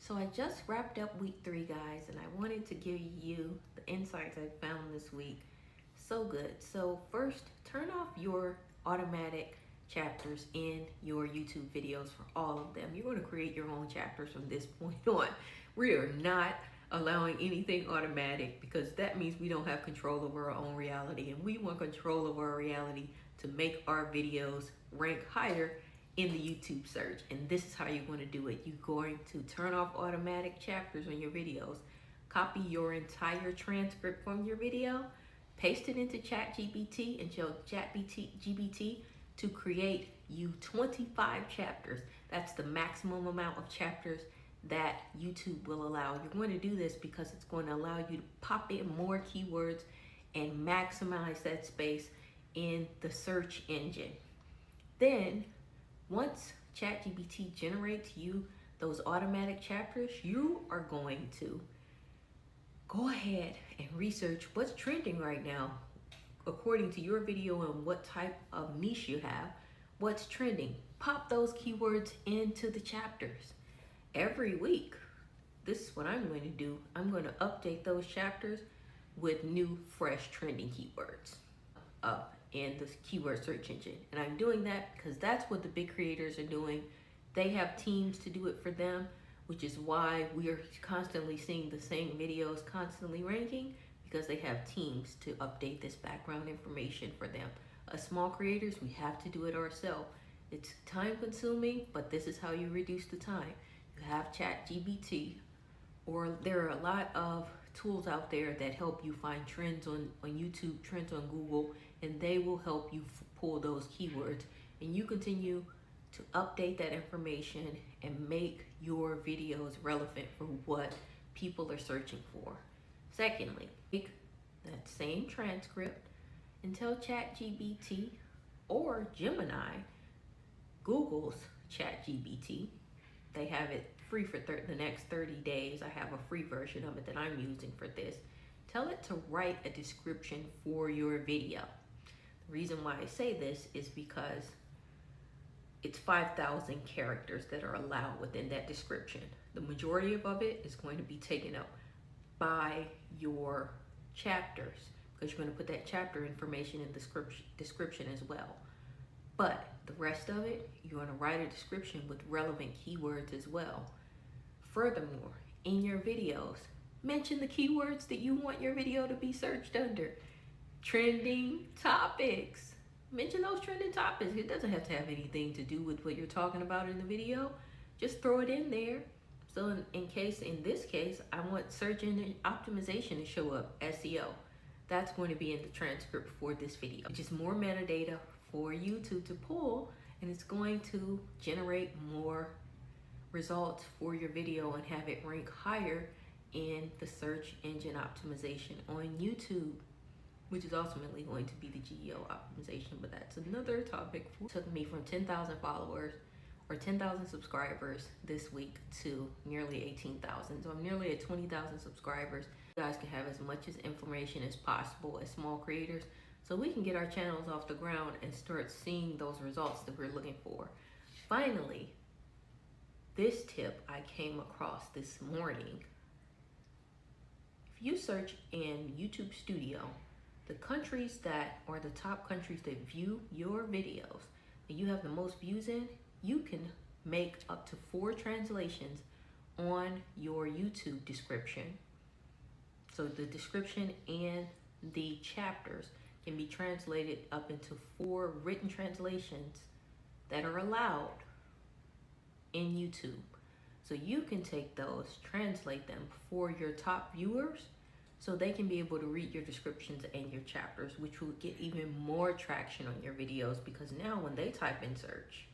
So I just wrapped up week 3, guys, and I wanted to give you the insights I found this week. So good. So first, turn off your automatic chapters in your YouTube videos for all of them. You're going to create your own chapters from this point on. We are not allowing anything automatic because that means we don't have control over our own reality, and we want control over our reality to make our videos rank higher in the YouTube search. And this is how you're going to do it. You're going to turn off automatic chapters on your videos, copy your entire transcript from your video, paste it into ChatGPT, and tell ChatGPT to create you 25 chapters. That's the maximum amount of chapters that YouTube will allow. You're going to do this because it's going to allow you to pop in more keywords and maximize that space in the search engine. Then once ChatGPT generates you those automatic chapters, you are going to go ahead and research what's trending right now according to your video and what type of niche you have. What's trending? Pop those keywords into the chapters. Every week, this is what I'm going to do. I'm going to update those chapters with new, fresh, trending keywords up in the keyword search engine. And I'm doing that because that's what the big creators are doing. They have teams to do it for them, which is why we are constantly seeing the same videos constantly ranking, because they have teams to update this background information for them. As small creators, we have to do it ourselves. It's time consuming, but this is how you reduce the time. You have ChatGPT, or there are a lot of tools out there that help you find trends on YouTube, trends on Google, and they will help you pull those keywords. And you continue to update that information and make your videos relevant for what people are searching for. Secondly, take that same transcript and tell ChatGPT or Gemini, Google's ChatGPT. They have it free for the next 30 days. I have a free version of it that I'm using for this. Tell it to write a description for your video. The reason why I say this is because it's 5,000 characters that are allowed within that description. The majority of it is going to be taken up by your chapters, because you're going to put that chapter information in the description as well. But the rest of it, you're going to write a description with relevant keywords as well. Furthermore, in your videos, mention the keywords that you want your video to be searched under. Trending topics. Mention those trending topics. It doesn't have to have anything to do with what you're talking about in the video. Just throw it in there. So in this case, I want search engine optimization to show up, SEO. That's going to be in the transcript for this video. Just more metadata for YouTube to pull, and it's going to generate more results for your video and have it rank higher in the search engine optimization on YouTube, which is ultimately going to be the GEO optimization, but that's another topic. It took me from 10,000 followers or 10,000 subscribers this week to nearly 18,000. So I'm nearly at 20,000 subscribers. You guys can have as much information as possible as small creators, so we can get our channels off the ground and start seeing those results that we're looking for. Finally, this tip I came across this morning. If you search in YouTube Studio, the countries that are the top countries that view your videos, that you have the most views in, you can make up to 4 translations on your YouTube description. So the description and the chapters can be translated up into 4 written translations that are allowed in YouTube. So you can take those, translate them for your top viewers, so they can be able to read your descriptions and your chapters, which will get even more traction on your videos, because now when they type in search,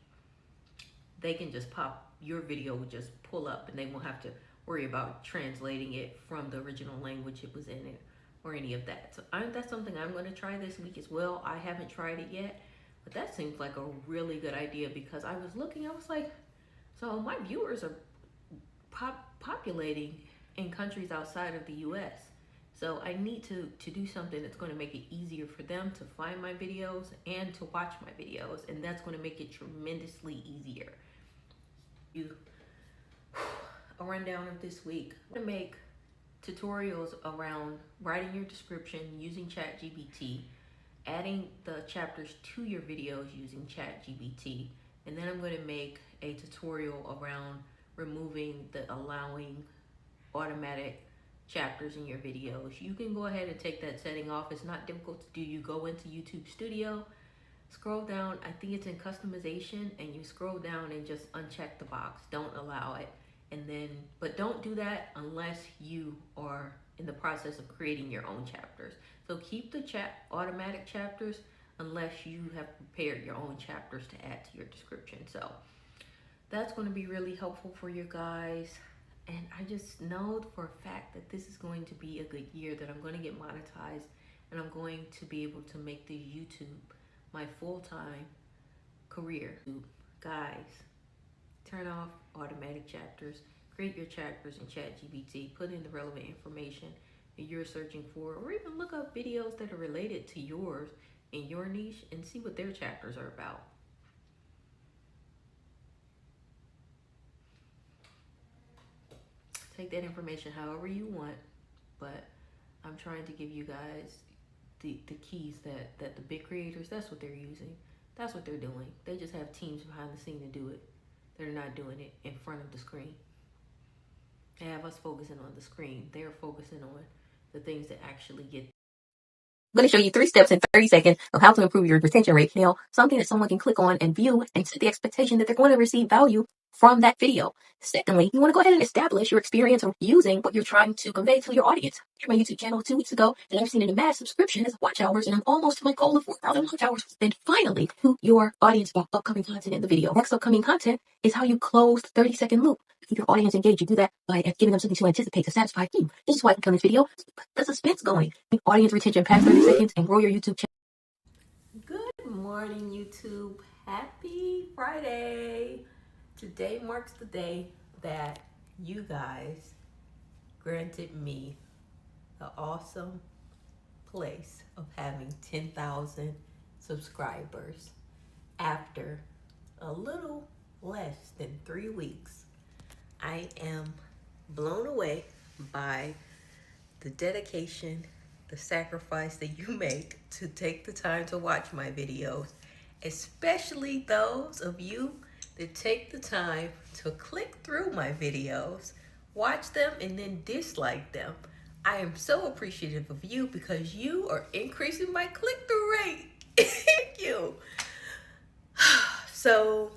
they can just pop, your video will just pull up, and they won't have to worry about translating it from the original language it was in it or any of that. So that's something I'm going to try this week as well. I haven't tried it yet, but that seems like a really good idea, because I was looking, I was like, so my viewers are populating in countries outside of the US. So I need to do something that's going to make it easier for them to find my videos and to watch my videos, and that's going to make it tremendously easier. Around rundown of this week. I'm gonna make tutorials around writing your description using ChatGPT, adding the chapters to your videos using ChatGPT, and then I'm going to make a tutorial around removing the allowing automatic chapters in your videos. You can go ahead and take that setting off. It's not difficult to do. You go into YouTube Studio, scroll down, I think it's in customization, and you scroll down and just uncheck the box. Don't allow it. And then, but don't do that unless you are in the process of creating your own chapters. So keep the automatic chapters unless you have prepared your own chapters to add to your description. So that's going to be really helpful for you guys. And I just know for a fact that this is going to be a good year, that I'm going to get monetized and I'm going to be able to make this YouTube my full-time career. Guys, turn off automatic chapters, create your chapters in ChatGPT, put in the relevant information that you're searching for, or even look up videos that are related to yours in your niche and see what their chapters are about. Take that information however you want, but I'm trying to give you guys the keys that the big creators, that's what they're using. That's what they're doing. They just have teams behind the scene to do it. They're not doing it in front of the screen. They have us focusing on the screen. They're focusing on the things that actually get. I'm going to show you 3 steps in 30 seconds of how to improve your retention rate. Now, something that someone can click on and view and set the expectation that they're going to receive value from that video. Secondly, you want to go ahead and establish your experience of using what you're trying to convey to your audience. I my YouTube channel 2 weeks ago, and I've seen a mass subscriptions, watch hours, and I'm almost to my goal of 4,000 watch hours. Then finally, to your audience about upcoming content in the video. Next upcoming content is how you close the 30-second loop. Keep your audience engaged. You do that by giving them something to anticipate, to satisfy you. This is why I click on this video. The suspense going. Keep audience retention past 30 seconds and grow your YouTube channel. Good morning, YouTube. Happy Friday. Today marks the day that you guys granted me the awesome place of having 10,000 subscribers after a little less than 3 weeks. I am blown away by the dedication, the sacrifice that you make to take the time to watch my videos, especially those of you that take the time to click through my videos, watch them, and then dislike them. I am so appreciative of you because you are increasing my click-through rate. Thank you. So,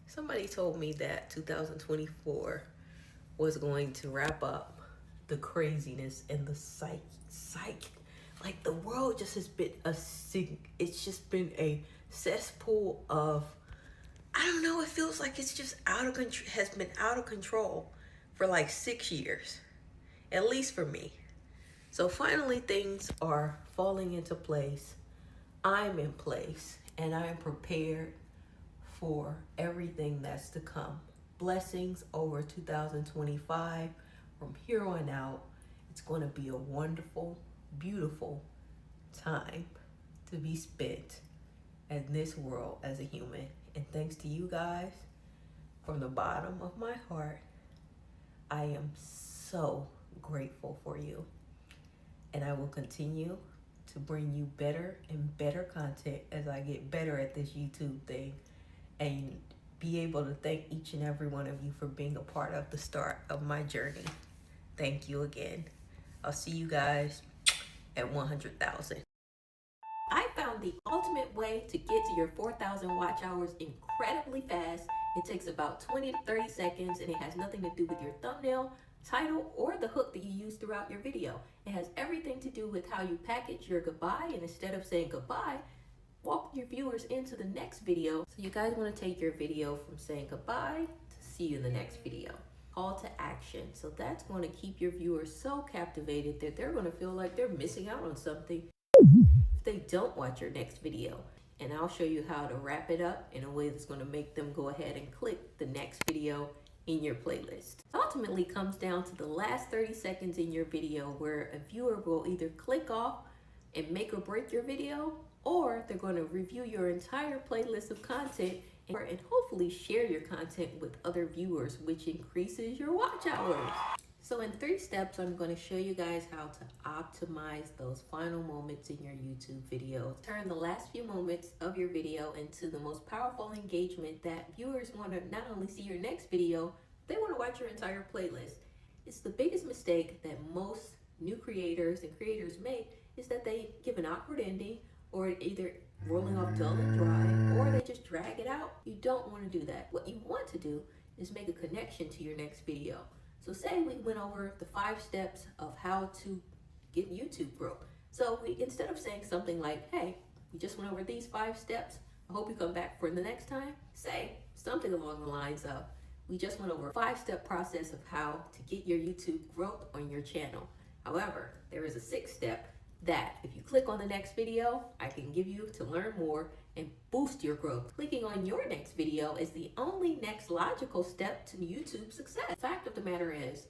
somebody told me that 2024 was going to wrap up the craziness and the psych. Like the world just has been it's just been a cesspool of, I don't know, it feels like it's just has been out of control for like 6 years, at least for me. So finally things are falling into place. I'm in place and I am prepared for everything that's to come. Blessings over 2025. From here on out, it's going to be a wonderful, beautiful time to be spent in this world as a human. And thanks to you guys, from the bottom of my heart, I am so grateful for you. And I will continue to bring you better and better content as I get better at this YouTube thing, and be able to thank each and every one of you for being a part of the start of my journey. Thank you again. I'll see you guys at 100,000. I found the ultimate way to get to your 4,000 watch hours incredibly fast. It takes about 20 to 30 seconds, and it has nothing to do with your thumbnail, title, or the hook that you use throughout your video. It has everything to do with how you package your goodbye, and instead of saying goodbye, walk your viewers into the next video. So you guys want to take your video from saying goodbye to see you in the next video. Call to action. So that's going to keep your viewers so captivated that they're going to feel like they're missing out on something if they don't watch your next video. And I'll show you how to wrap it up in a way that's going to make them go ahead and click the next video in your playlist. It ultimately comes down to the last 30 seconds in your video, where a viewer will either click off and make or break your video, or they're going to review your entire playlist of content and hopefully share your content with other viewers, which increases your watch hours. So in 3 steps, I'm going to show you guys how to optimize those final moments in your YouTube videos. Turn the last few moments of your video into the most powerful engagement that viewers want to not only see your next video, they want to watch your entire playlist. It's the biggest mistake that most new creators and creators make, is that they give an awkward ending, or either rolling off dull and dry, or they just drag it out. You don't want to do that. What you want to do is make a connection to your next video. So say we went over the 5 steps of how to get YouTube growth. So instead of saying something like, hey, we just went over these 5 steps, I hope you come back for the next time, say something along the lines of, we just went over a 5-step process of how to get your YouTube growth on your channel. However, there is a 6th step that if you click on the next video, I can give you to learn more and boost your growth. Clicking on your next video is the only next logical step to YouTube success. The fact of the matter is,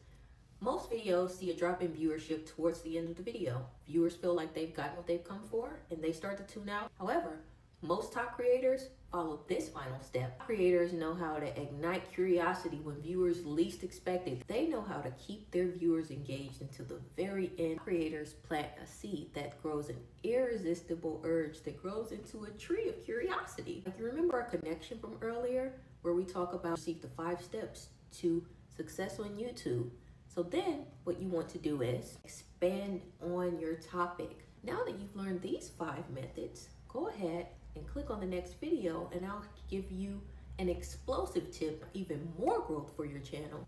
most videos see a drop in viewership towards the end of the video. Viewers feel like they've gotten what they've come for and they start to tune out. However, most top creators follow this final step. Creators know how to ignite curiosity when viewers least expect it. They know how to keep their viewers engaged until the very end. Creators plant a seed that grows an irresistible urge that grows into a tree of curiosity. Like, you remember our connection from earlier where we talk about the 5 steps to success on YouTube. So then what you want to do is expand on your topic. Now that you've learned these 5 methods, go ahead and click on the next video and I'll give you an explosive tip, even more growth for your channel.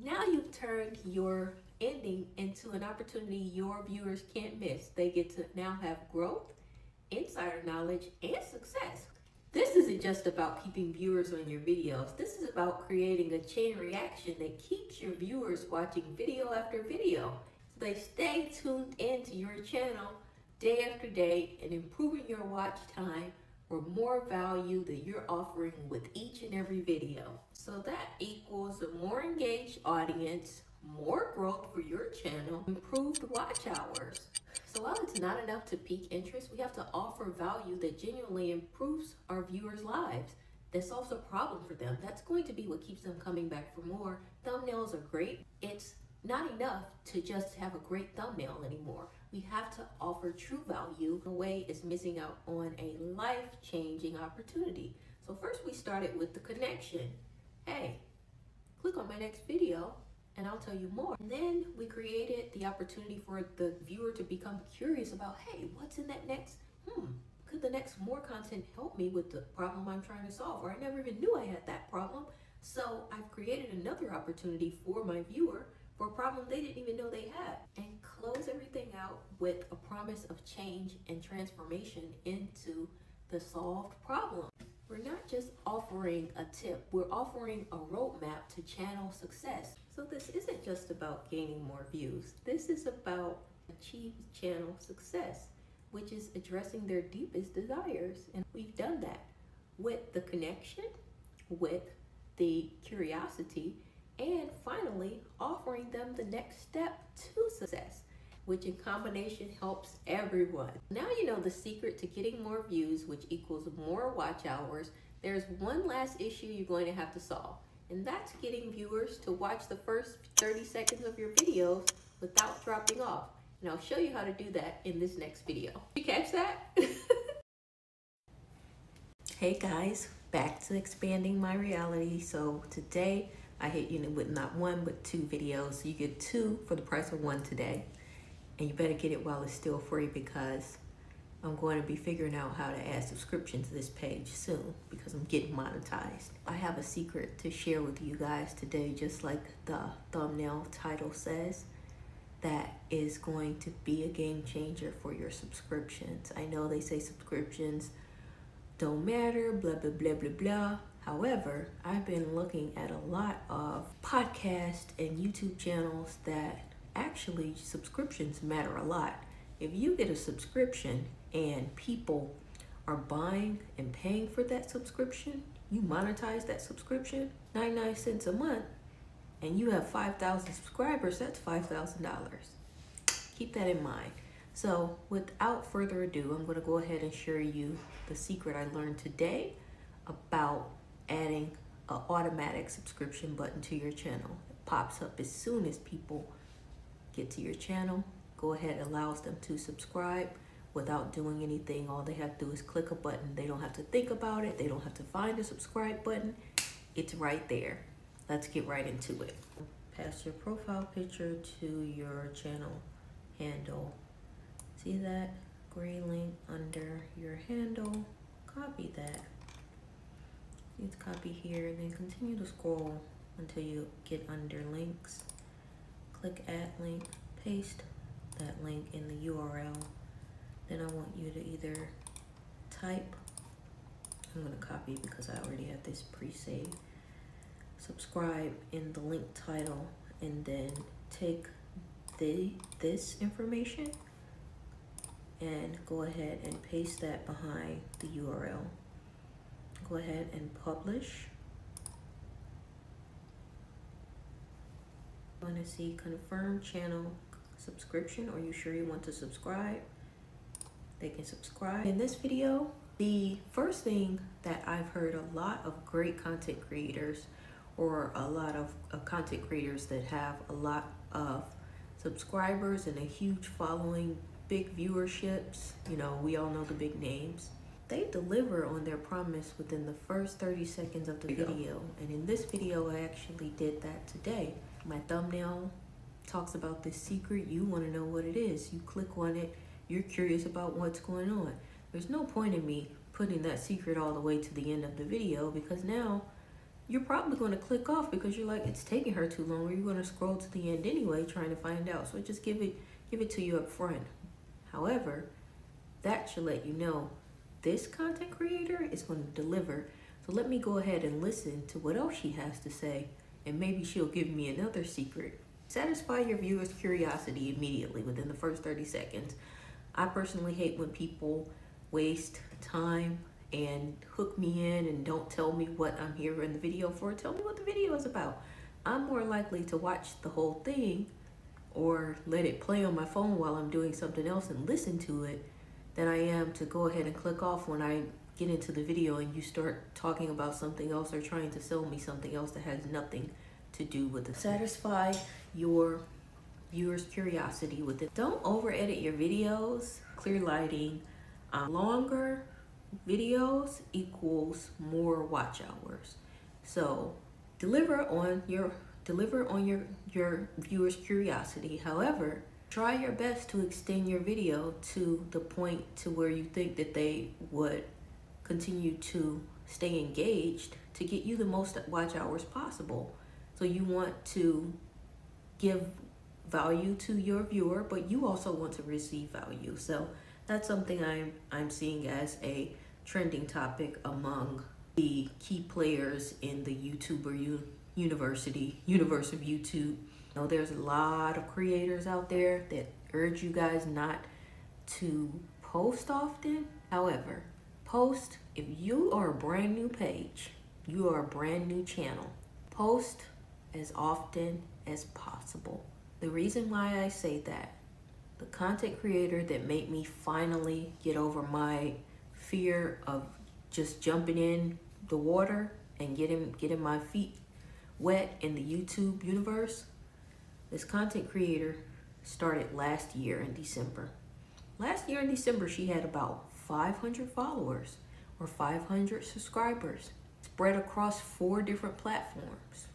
Now you've turned your ending into an opportunity your viewers can't miss. They get to now have growth, insider knowledge, and success. This isn't just about keeping viewers on your videos. This is about creating a chain reaction that keeps your viewers watching video after video. So they stay tuned into your channel day after day and improving your watch time for more value that you're offering with each and every video. So that equals a more engaged audience, more growth for your channel, improved watch hours. So while it's not enough to pique interest, we have to offer value that genuinely improves our viewers' lives, that solves a problem for them. That's going to be what keeps them coming back for more. Thumbnails are great. It's not enough to just have a great thumbnail anymore. We have to offer true value. The way is missing out on a life-changing opportunity. So first we started with the connection. Hey, click on my next video and I'll tell you more. And then we created the opportunity for the viewer to become curious about, hey, what's in that next? Could the next more content help me with the problem I'm trying to solve? Or I never even knew I had that problem. So I've created another opportunity for my viewer for a problem they didn't even know they had, and close everything out with a promise of change and transformation into the solved problem. We're not just offering a tip, we're offering a roadmap to channel success. So this isn't just about gaining more views. This is about achieving channel success, which is addressing their deepest desires. And we've done that with the connection, with the curiosity, and finally offering them the next step to success, which in combination helps everyone. Now you know the secret to getting more views, which equals more watch hours. There's one last issue you're going to have to solve, and that's getting viewers to watch the first 30 seconds of your videos without dropping off. And I'll show you how to do that in this next video. Did you catch that? Hey guys, back to expanding my reality. So today I hit you with not 1 but 2 videos. So you get 2 for the price of 1 today. And you better get it while it's still free, because I'm going to be figuring out how to add subscription to this page soon, because I'm getting monetized. I have a secret to share with you guys today, just like the thumbnail title says, that is going to be a game changer for your subscriptions. I know they say subscriptions don't matter, blah, blah, blah, blah, blah. However, I've been looking at a lot of podcasts and YouTube channels that actually subscriptions matter a lot. If you get a subscription and people are buying and paying for that subscription, you monetize that subscription, 99 cents a month, and you have 5,000 subscribers, that's $5,000. Keep that in mind. So without further ado, I'm going to go ahead and share you the secret I learned today about adding an automatic subscription button to your channel. It pops up as soon as people get to your channel. Go ahead, allows them to subscribe without doing anything. All they have to do is click a button. They don't have to think about it. They don't have to find a subscribe button. It's right there. Let's get right into it. Pass your profile picture to your channel handle. See that gray link under your handle? Copy that. Let's copy here, then continue to scroll until you get under links. Click add link, paste that link in the URL. Then I want you to either type, I'm gonna copy because I already have this pre-saved, subscribe in the link title, and then take this information and go ahead and paste that behind the URL. Go ahead and publish. You want to see confirm channel subscription? Are you sure you want to subscribe? They can subscribe. In this video, the first thing that I've heard a lot of great content creators, or a lot of content creators that have a lot of subscribers and a huge following, big viewerships, you know, we all know the big names. They deliver on their promise within the first 30 seconds of the video. And in this video, I actually did that today. My thumbnail talks about this secret. You want to know what it is. You click on it. You're curious about what's going on. There's no point in me putting that secret all the way to the end of the video, because now you're probably going to click off because you're like, it's taking her too long, or you're going to scroll to the end anyway trying to find out. So just give it to you up front. However, that should let you know this content creator is going to deliver. So let me go ahead and listen to what else she has to say, and maybe she'll give me another secret. Satisfy your viewers' curiosity immediately within the first 30 seconds. I personally hate when people waste time and hook me in and don't tell me what I'm here in the video for. Tell me what the video is about. I'm more likely to watch the whole thing or let it play on my phone while I'm doing something else and listen to it than I am to go ahead and click off when I get into the video and you start talking about something else or trying to sell me something else that has nothing to do with it. Satisfy your viewers' curiosity with it. Don't over edit your videos. Clear lighting. Longer videos equals more watch hours. So deliver on your viewers' curiosity. However, try your best to extend your video to the point to where you think that they would continue to stay engaged to get you the most watch hours possible. So you want to give value to your viewer, but you also want to receive value. So that's something I'm seeing as a trending topic among the key players in the YouTuber universe of YouTube. Know there's a lot of creators out there that urge you guys not to post often. However, post. If you are a brand new page, you are a brand new channel, post as often as possible. The reason why I say that, the content creator that made me finally get over my fear of just jumping in the water and getting my feet wet in the YouTube universe, this content creator started last year in December. Last year in December, she had about 500 followers or 500 subscribers spread across 4 different platforms.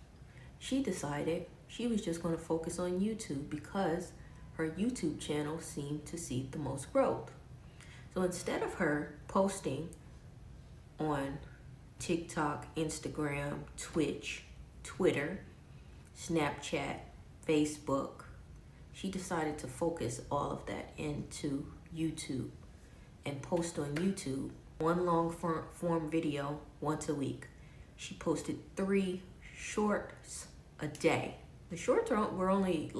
She decided she was just going to focus on YouTube because her YouTube channel seemed to see the most growth. So instead of her posting on TikTok, Instagram, Twitch, Twitter, Snapchat, Facebook, she decided to focus all of that into YouTube and post on YouTube 1 long form video once a week. She posted 3 shorts a day. The shorts were only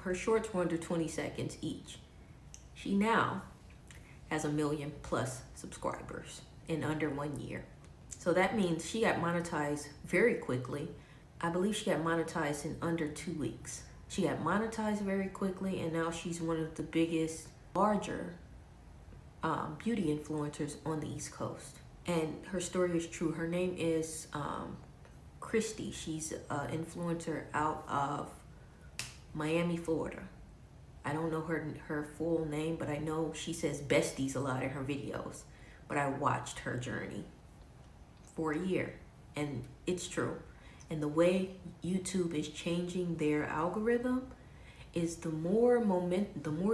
her shorts were under 20 seconds each. She now has 1 million+ subscribers in under 1 year. So that means she got monetized very quickly. I believe she got monetized in under 2 weeks. She got monetized very quickly, and now she's one of the biggest, larger beauty influencers on the East Coast. and her story is true. Her name is Christy. She's an influencer out of Miami, Florida. I don't know her full name, but I know she says besties a lot in her videos. But I watched her journey for a year, and it's true. And the way YouTube is changing their algorithm is the more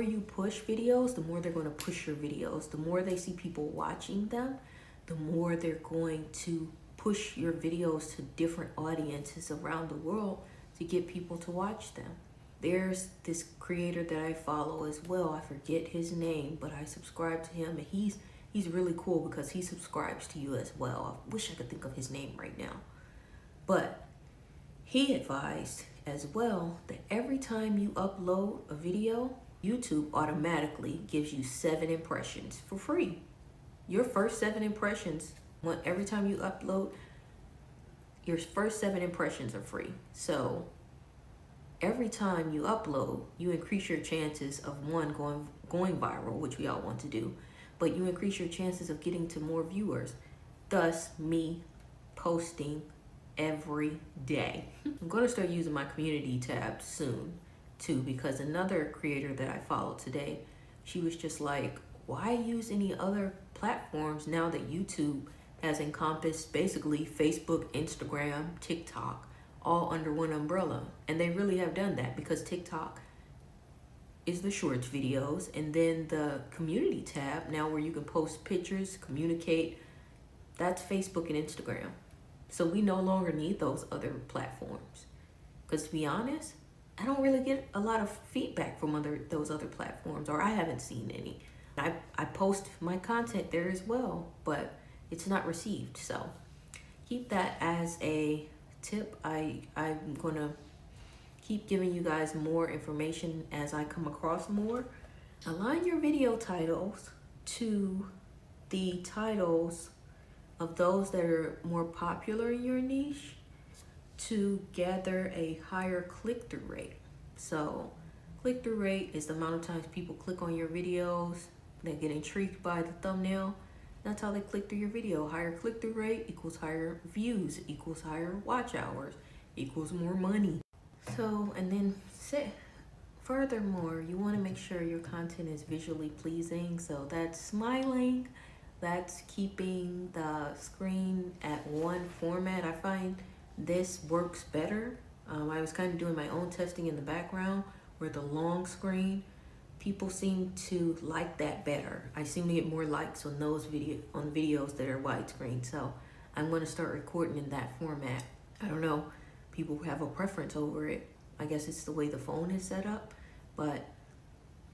you push videos, the more they're going to push your videos. The more they see people watching them, the more they're going to push your videos to different audiences around the world to get people to watch them. There's this creator that I follow as well. I forget his name, but I subscribe to him, and he's really cool because he subscribes to you as well. I wish I could think of his name right now. But he advised as well that every time you upload a video, YouTube automatically gives you 7 impressions for free. Your first 7 impressions, every time you upload, your first 7 impressions are free. So every time you upload, you increase your chances of one, going viral, which we all want to do, but you increase your chances of getting to more viewers. Thus, me posting every day. I'm going to start using my community tab soon too, because another creator that I followed today, she was just like, why use any other platforms now that YouTube has encompassed basically Facebook, Instagram, TikTok, all under one umbrella? And they really have done that, because TikTok is the shorts videos, and then the community tab now where you can post pictures, communicate, that's Facebook and Instagram. So we no longer need those other platforms. Because to be honest, I don't really get a lot of feedback from those other platforms, or I haven't seen any. I post my content there as well, but it's not received. So keep that as a tip. I'm gonna keep giving you guys more information as I come across more. Align your video titles to the titles of those that are more popular in your niche to gather a higher click-through rate. So click-through rate is the amount of times people click on your videos, they get intrigued by the thumbnail. That's how they click through your video. Higher click-through rate equals higher views, equals higher watch hours, equals more money. So, and then furthermore, you want to make sure your content is visually pleasing. So that's smiling, that's keeping the screen at one format. I find this works better. I was kind of doing my own testing in the background where the long screen, people seem to like that better. I seem to get more likes on those videos that are widescreen. So I'm going to start recording in that format. I don't know, people have a preference over it. I guess it's the way the phone is set up, but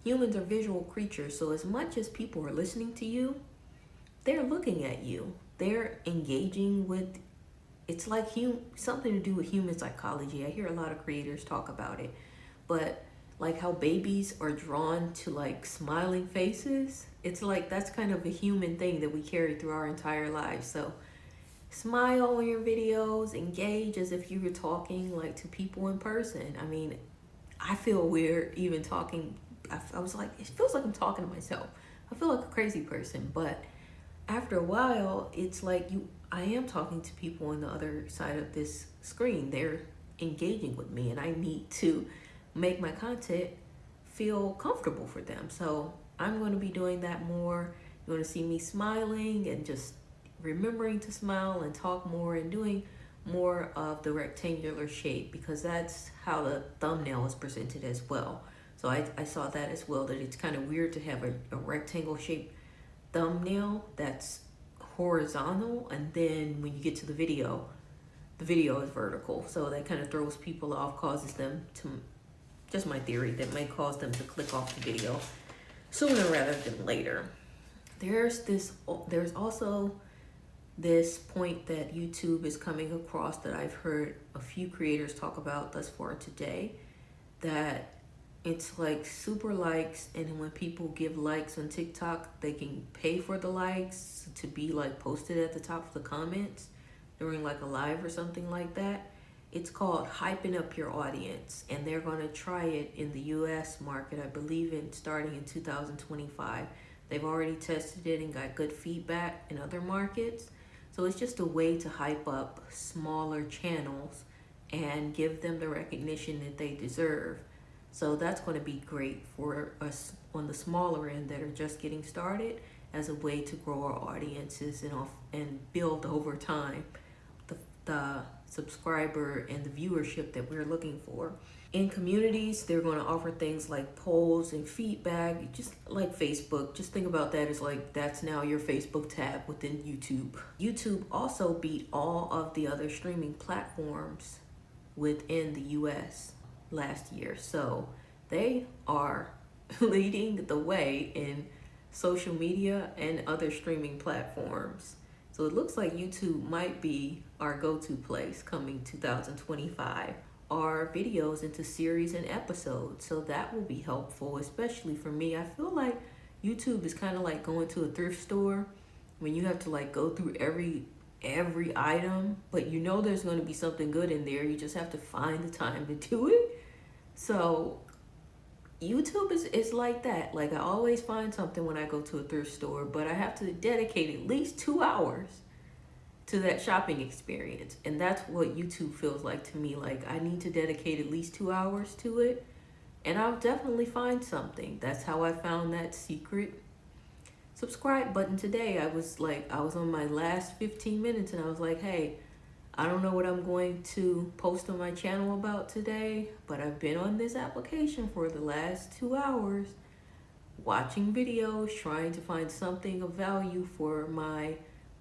humans are visual creatures. So as much as people are listening to you, they're looking at you. They're engaging with, it's like something to do with human psychology. I hear a lot of creators talk about it, but like how babies are drawn to like smiling faces. It's like that's kind of a human thing that we carry through our entire lives. So smile on your videos, engage as if you were talking like to people in person. I mean, I feel weird even talking. I was like, it feels like I'm talking to myself. I feel like a crazy person, but after a while, it's like I am talking to people on the other side of this screen. They're engaging with me, and I need to make my content feel comfortable for them. So I'm going to be doing that more. You're going to see me smiling and just remembering to smile and talk more and doing more of the rectangular shape, because that's how the thumbnail is presented as well. So I saw that as well, that it's kind of weird to have a rectangle shaped thumbnail that's horizontal, and then when you get to the video is vertical. So that kind of throws people off, causes them to, just my theory, that may cause them to click off the video sooner rather than later. There's also this point that YouTube is coming across that I've heard a few creators talk about thus far today, that it's like super likes, and when people give likes on TikTok, they can pay for the likes to be like posted at the top of the comments during like a live or something like that. It's called hyping up your audience, and they're going to try it in the US market, I believe, starting in 2025. They've already tested it and got good feedback in other markets. So it's just a way to hype up smaller channels and give them the recognition that they deserve. So that's going to be great for us on the smaller end that are just getting started, as a way to grow our audiences and build over time the subscriber and the viewership that we're looking for. In communities, they're going to offer things like polls and feedback, just like Facebook. Just think about that as like that's now your Facebook tab within YouTube. YouTube also beat all of the other streaming platforms within the US last year. So they are leading the way in social media and other streaming platforms. So it looks like YouTube might be our go-to place coming 2025. Our videos into series and episodes. So that will be helpful, especially for me. I feel like YouTube is kind of like going to a thrift store when you have to like go through every item, but you know there's going to be something good in there. You just have to find the time to do it. So YouTube is like that. Like I always find something when I go to a thrift store, but I have to dedicate at least 2 hours to that shopping experience. And that's what YouTube feels like to me. Like I need to dedicate at least 2 hours to it, and I'll definitely find something. That's how I found that secret subscribe button today. I was on my last 15 minutes and I was like, hey, I don't know what I'm going to post on my channel about today, but I've been on this application for the last 2 hours, watching videos, trying to find something of value for my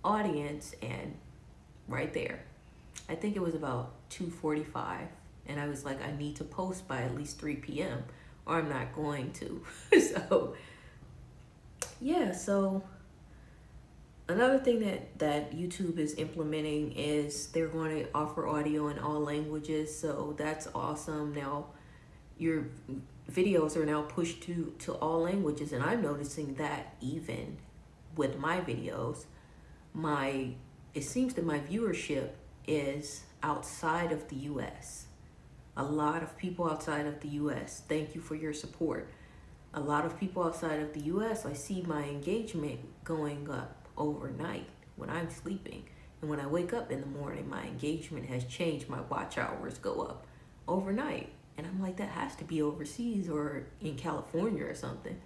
audience, and right there. I think it was about 2:45, and I was like, I need to post by at least 3 p.m. or I'm not going to. So, yeah, so another thing that YouTube is implementing is they're going to offer audio in all languages. So that's awesome. Now your videos are now pushed to all languages, and I'm noticing that even with my videos, it seems that my viewership is outside of the US. A lot of people outside of the US, thank you for your support. A lot of people outside of the US, I see my engagement going up overnight when I'm sleeping. And when I wake up in the morning, my engagement has changed. My watch hours go up overnight. And I'm like, that has to be overseas or in California or something.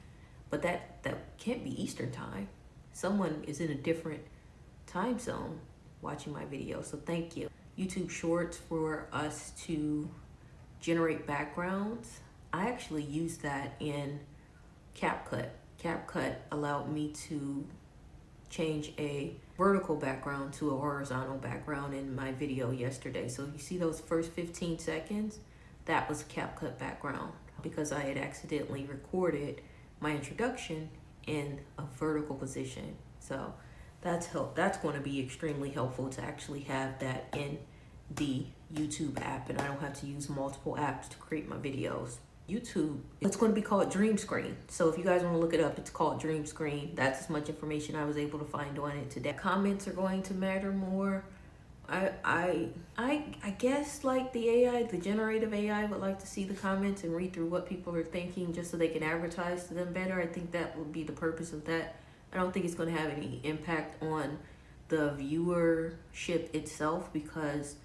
But that can't be Eastern time. Someone is in a different time zone watching my video. So thank you. YouTube Shorts for us to generate backgrounds. I actually used that in CapCut. CapCut allowed me to change a vertical background to a horizontal background in my video yesterday. So you see those first 15 seconds? That was CapCut background because I had accidentally recorded my introduction in a vertical position. So that's going to be extremely helpful to actually have that in the YouTube app, and I don't have to use multiple apps to create my videos. YouTube, it's going to be called Dream Screen. So if you guys want to look it up, it's called Dream Screen. That's as much information I was able to find on it today. Comments are going to matter more. I guess like the AI, the generative AI would like to see the comments and read through what people are thinking just so they can advertise to them better. I think that would be the purpose of that. I don't think it's going to have any impact on the viewership itself, because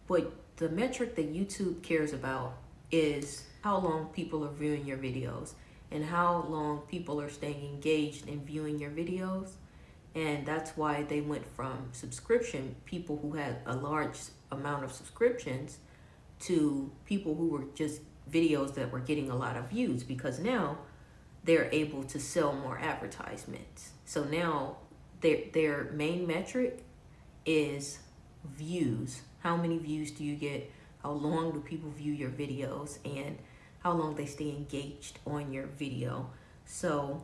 what the metric that YouTube cares about is how long people are viewing your videos and how long people are staying engaged in viewing your videos. And that's why they went from subscription, people who had a large amount of subscriptions, to people who were just videos that were getting a lot of views, because now they're able to sell more advertisements. So now their main metric is views. How many views do you get? How long do people view your videos? And how long they stay engaged on your video. So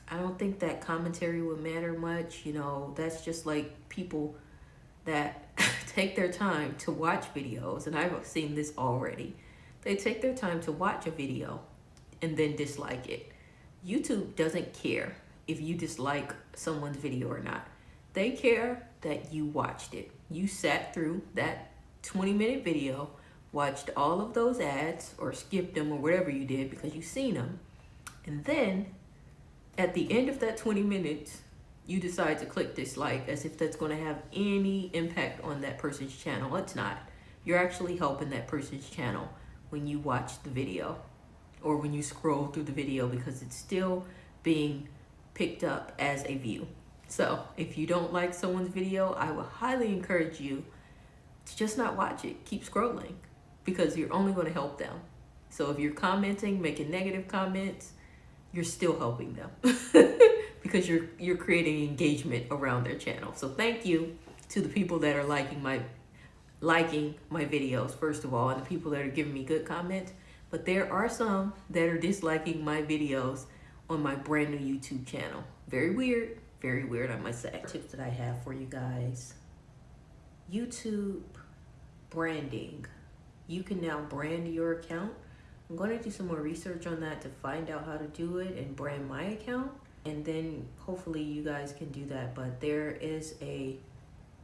I don't think that commentary would matter much. You know, that's just like people that take their time to watch videos. And I've seen this already. They take their time to watch a video and then dislike it. YouTube doesn't care if you dislike someone's video or not. They care that you watched it. You sat through that 20-minute video, watched all of those ads or skipped them or whatever you did because you seen them. And then At the end of that 20 minutes, you decide to click dislike as if that's going to have any impact on that person's channel. It's not. You're actually helping that person's channel when you watch the video or when you scroll through the video, because it's still being picked up as a view. So if you don't like someone's video, I would highly encourage you to just not watch it. Keep scrolling, because you're only going to help them. So if you're commenting, making negative comments, you're still helping them because you're creating engagement around their channel. So thank you to the people that are liking my videos, first of all, and the people that are giving me good comments. But there are some that are disliking my videos on my brand new YouTube channel. Very weird, I must say. Tips that I have for you guys. YouTube branding. You can now brand your account. I'm going to do some more research on that to find out how to do it and brand my account. And then hopefully you guys can do that. But there is a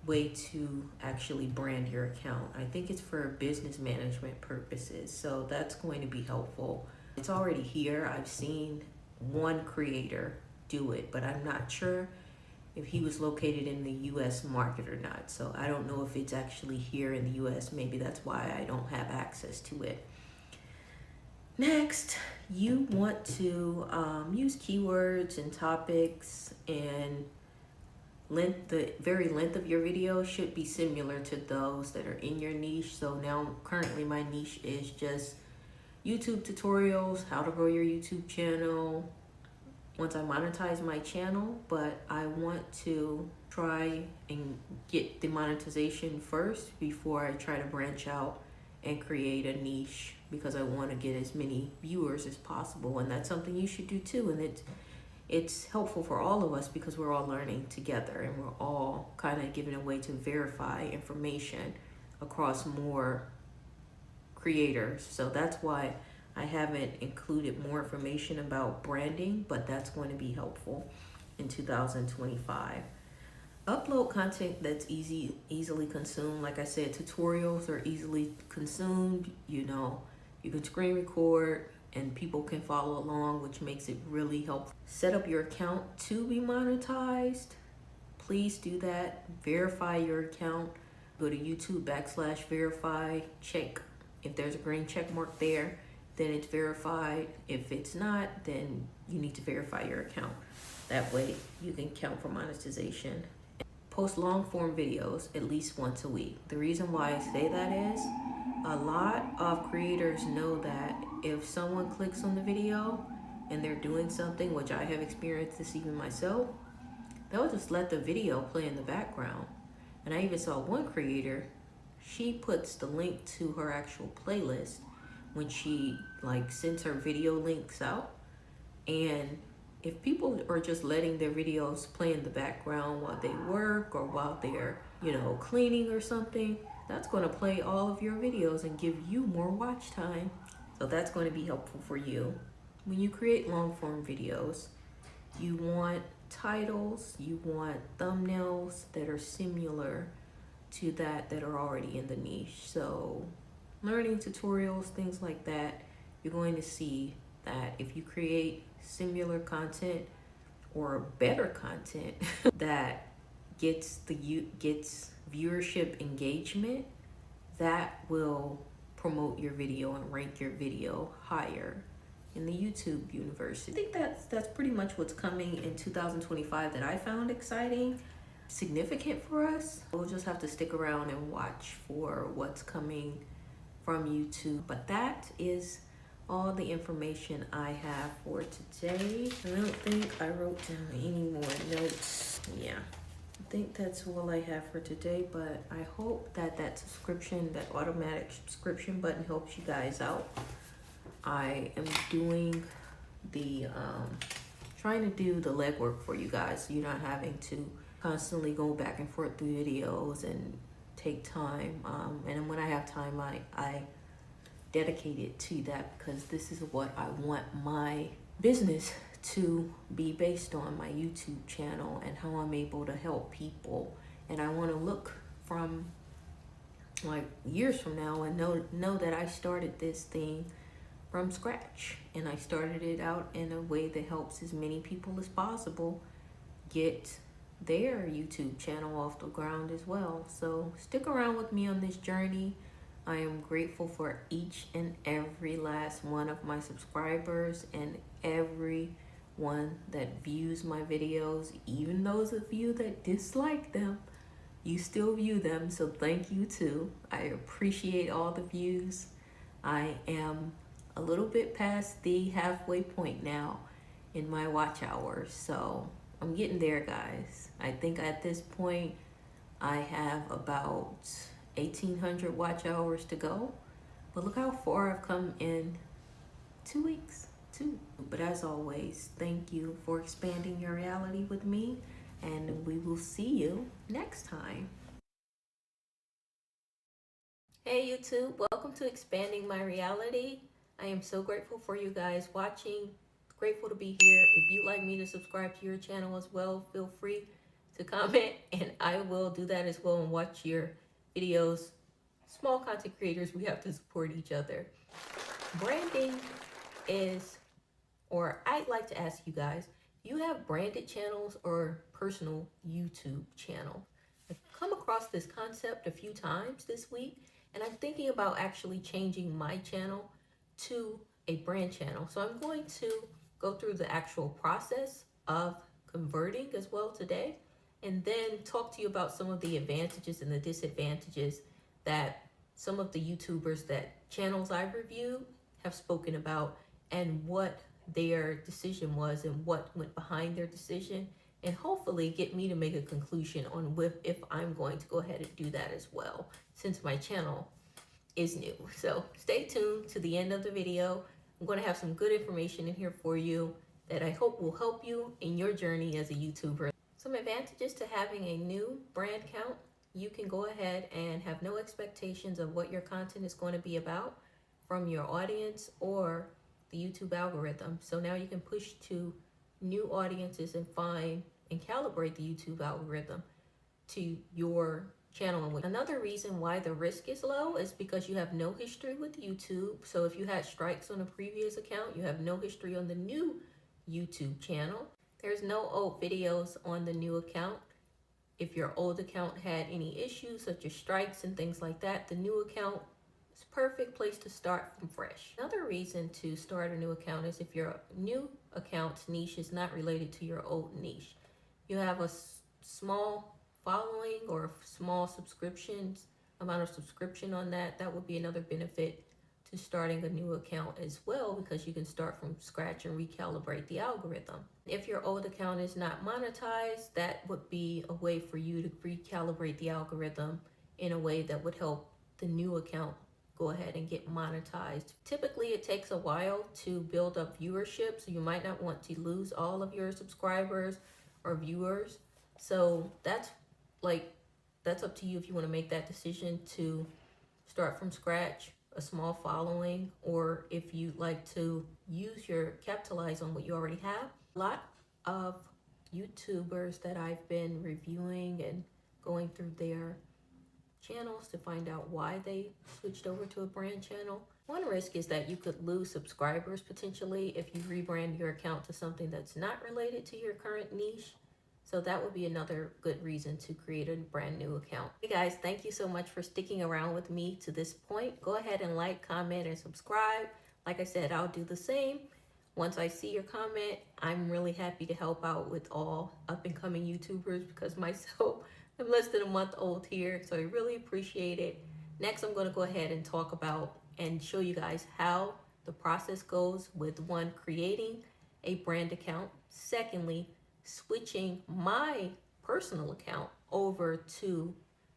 way to actually brand your account. I think it's for business management purposes. So that's going to be helpful. It's already here. I've seen one creator do it, but I'm not sure if he was located in the US market or not. So I don't know if it's actually here in the US. Maybe that's why I don't have access to it. Next, you want to use keywords and topics, and the very length of your video should be similar to those that are in your niche. So now currently my niche is just YouTube tutorials, how to grow your YouTube channel once I monetize my channel, but I want to try and get the monetization first before I try to branch out and create a niche, because I want to get as many viewers as possible. And that's something you should do too. And it's helpful for all of us because we're all learning together and we're all kind of giving a way to verify information across more creators. So that's why I haven't included more information about branding, but that's going to be helpful in 2025. Upload content that's easily consumed. Like I said, tutorials are easily consumed. You know, you can screen record and people can follow along, which makes it really helpful. Set up your account to be monetized. Please do that. Verify your account. Go to YouTube /verify. Check if there's a green check mark there, then it's verified. If it's not, then you need to verify your account. That way you can count for monetization. Post long form videos at least once a week. The reason why I say that is a lot of creators know that if someone clicks on the video and they're doing something, which I have experienced this even myself, they'll just let the video play in the background. And I even saw one creator, she puts the link to her actual playlist when she sends her video links out. And if people are just letting their videos play in the background while they work or while they're, cleaning or something, that's going to play all of your videos and give you more watch time. So that's going to be helpful for you. When you create long form videos, you want titles, you want thumbnails that are similar to that are already in the niche. So learning tutorials, things like that, you're going to see that if you create similar content or better content that gets viewership engagement, that will promote your video and rank your video higher in the YouTube universe. I think that's pretty much what's coming in 2025 that I found exciting, significant for us. We'll just have to stick around and watch for what's coming from YouTube. But that is all the information I have for today. I don't think I wrote down any more notes. Yeah, I think that's all I have for today, but I hope that automatic subscription button helps you guys out. I am doing trying to do the legwork for you guys, so you're not having to constantly go back and forth through videos and take time. And when I have time, I dedicate it to that, because this is what I want my business to be based on, my YouTube channel, and how I'm able to help people. And I want to look from years from now and know that I started this thing from scratch. And I started it out in a way that helps as many people as possible get their YouTube channel off the ground as well. So stick around with me on this journey. I am grateful for each and every last one of my subscribers and everyone that views my videos, even those of you that dislike them. You still view them, so thank you too. I appreciate all the views. I am a little bit past the halfway point now in my watch hours, so I'm getting there, guys. I think at this point I have about 1,800 watch hours to go, but look how far I've come in 2 weeks too. But as always, thank you for expanding your reality with me, and we will see you next time. Hey YouTube, welcome to Expanding My Reality. I am so grateful for you guys watching. Grateful to be here. If you'd like me to subscribe to your channel as well, feel free to comment and I will do that as well and watch your videos. Small content creators, we have to support each other. Branding is, or I'd like to ask you guys, do you have branded channels or personal YouTube channel? I've come across this concept a few times this week, and I'm thinking about actually changing my channel to a brand channel. So I'm going to go through the actual process of converting as well today, and then talk to you about some of the advantages and the disadvantages that some of the YouTubers that channels I've reviewed have spoken about, and what their decision was and what went behind their decision, and hopefully get me to make a conclusion on if I'm going to go ahead and do that as well, since my channel is new. So stay tuned to the end of the video. I'm going to have some good information in here for you that I hope will help you in your journey as a YouTuber. Some advantages to having a new brand account: you can go ahead and have no expectations of what your content is going to be about from your audience or the YouTube algorithm. So now you can push to new audiences and find and calibrate the YouTube algorithm to your channel. Another reason why the risk is low is because you have no history with YouTube. So if you had strikes on a previous account, you have no history on the new YouTube channel. There's no old videos on the new account. If your old account had any issues such as strikes and things like that, the new account is a perfect place to start from fresh. Another reason to start a new account is if your new account's niche is not related to your old niche. You have a small following or small subscriptions, amount of subscription on that, that would be another benefit to starting a new account as well, because you can start from scratch and recalibrate the algorithm. If your old account is not monetized, that would be a way for you to recalibrate the algorithm in a way that would help the new account go ahead and get monetized. Typically it takes a while to build up viewership, so you might not want to lose all of your subscribers or viewers. So that's up to you if you want to make that decision to start from scratch, a small following, or if you like to capitalize on what you already have. A lot of YouTubers that I've been reviewing and going through their channels to find out why they switched over to a brand channel. One risk is that you could lose subscribers potentially if you rebrand your account to something that's not related to your current niche. So that would be another good reason to create a brand new account. Hey guys, thank you so much for sticking around with me to this point. Go ahead and like, comment, and subscribe. Like I said, I'll do the same. Once I see your comment, I'm really happy to help out with all up and coming YouTubers, because myself, I'm less than a month old here, so I really appreciate it. Next, I'm going to go ahead and talk about and show you guys how the process goes with one, creating a brand account. Secondly, switching my personal account over to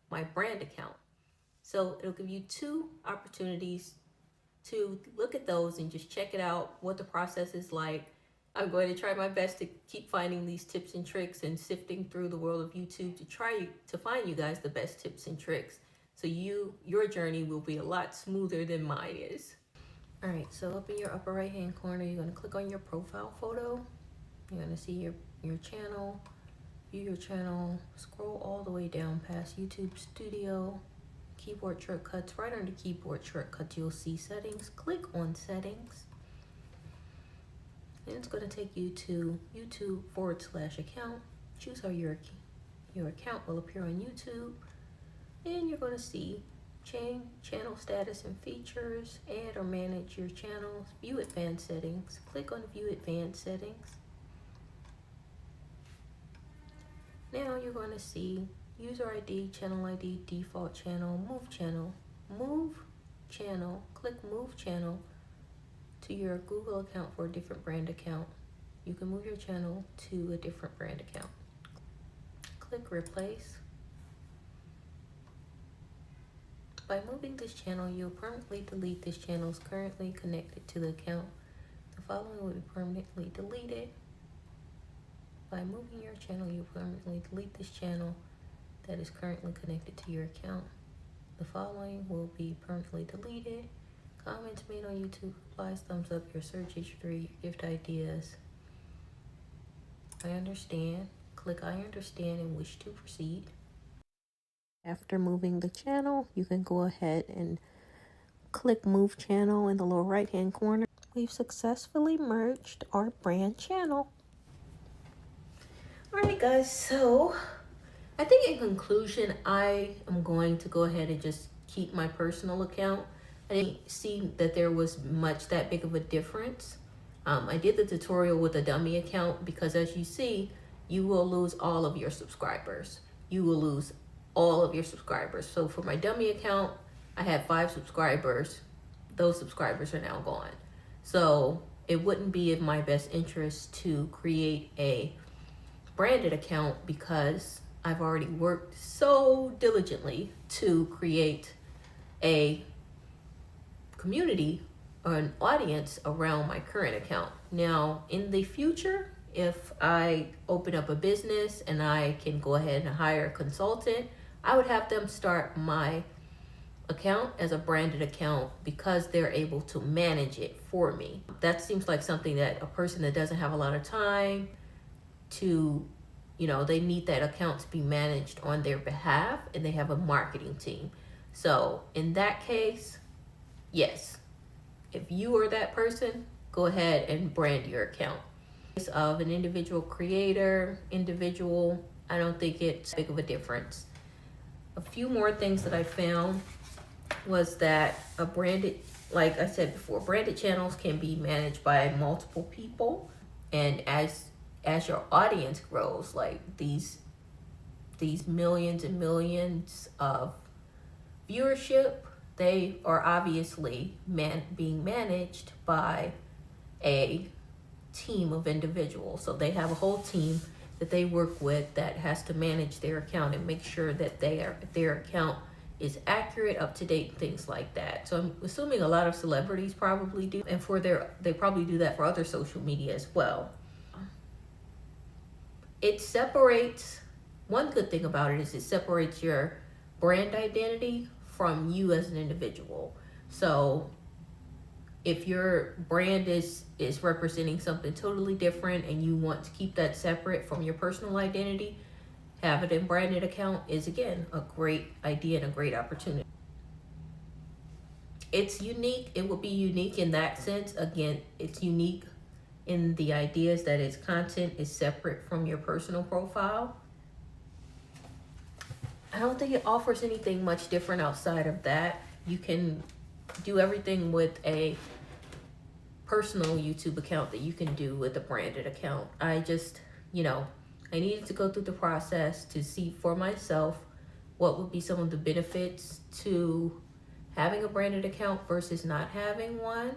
my brand account. So it'll give you two opportunities to look at those and just check it out, what the process is like. I'm going to try my best to keep finding these tips and tricks and sifting through the world of YouTube to try to find you guys the best tips and tricks, so your journey will be a lot smoother than mine is. All right, so up in your upper right hand corner, you're going to click on your profile photo. You're going to see your channel, view your channel, scroll all the way down past YouTube Studio, keyboard shortcuts. Right under keyboard shortcuts, you'll see settings. Click on settings. And it's going to take you to YouTube/account. Choose how your account will appear on YouTube. And you're going to see change channel status and features, add or manage your channels, view advanced settings. Click on view advanced settings. Now you're going to see user ID, channel ID, default channel, move channel. Move channel. Click move channel to your Google account for a different brand account. You can move your channel to a different brand account. Click replace. By moving this channel, you'll permanently delete this channel currently connected to the account. The following will be permanently deleted. By moving your channel, you'll permanently delete this channel that is currently connected to your account. The following will be permanently deleted. Comments made on YouTube, replies, thumbs up, your search history, gift ideas. I understand. Click I understand and wish to proceed. After moving the channel, you can go ahead and click move channel in the lower right hand corner. We've successfully merged our brand channel. Alright guys, so I think in conclusion, I am going to go ahead and just keep my personal account. I didn't see that there was that big of a difference. I did the tutorial with a dummy account because as you see, you will lose all of your subscribers. You will lose all of your subscribers. So for my dummy account, I had 5 subscribers. Those subscribers are now gone. So it wouldn't be in my best interest to create a branded account because I've already worked so diligently to create a community or an audience around my current account. Now, in the future, if I open up a business and I can go ahead and hire a consultant, I would have them start my account as a branded account because they're able to manage it for me. That seems like something that a person that doesn't have a lot of time to, they need that account to be managed on their behalf and they have a marketing team. So in that case, yes, if you are that person, go ahead and brand your account. Of an individual creator, I don't think it's big of a difference. A few more things that I found was that a branded, like I said before, branded channels can be managed by multiple people. And as your audience grows, like these millions and millions of viewership, they are obviously being managed by a team of individuals. So they have a whole team that they work with that has to manage their account and make sure that their account is accurate, up to date, things like that. So I'm assuming a lot of celebrities probably do, and they probably do that for other social media as well. It separates, one good thing about it is it separates your brand identity from you as an individual. So if your brand is representing something totally different and you want to keep that separate from your personal identity, have it in branded account is again a great idea and a great opportunity. It's unique. It will be unique in that sense. Again, it's unique in the ideas that its content is separate from your personal profile. I don't think it offers anything much different outside of that. You can do everything with a personal YouTube account that you can do with a branded account. I just, I needed to go through the process to see for myself what would be some of the benefits to having a branded account versus not having one.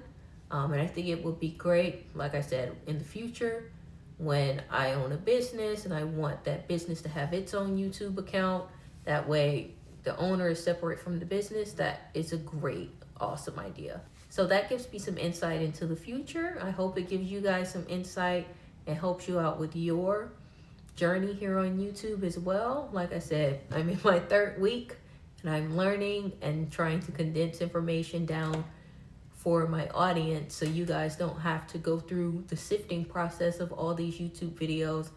And I think it would be great, like I said, in the future when I own a business and I want that business to have its own YouTube account. That way the owner is separate from the business. That is a great, awesome idea. So that gives me some insight into the future. I hope it gives you guys some insight and helps you out with your journey here on YouTube as well. Like I said, I'm in my 3rd week and I'm learning and trying to condense information down for my audience so you guys don't have to go through the sifting process of all these YouTube videos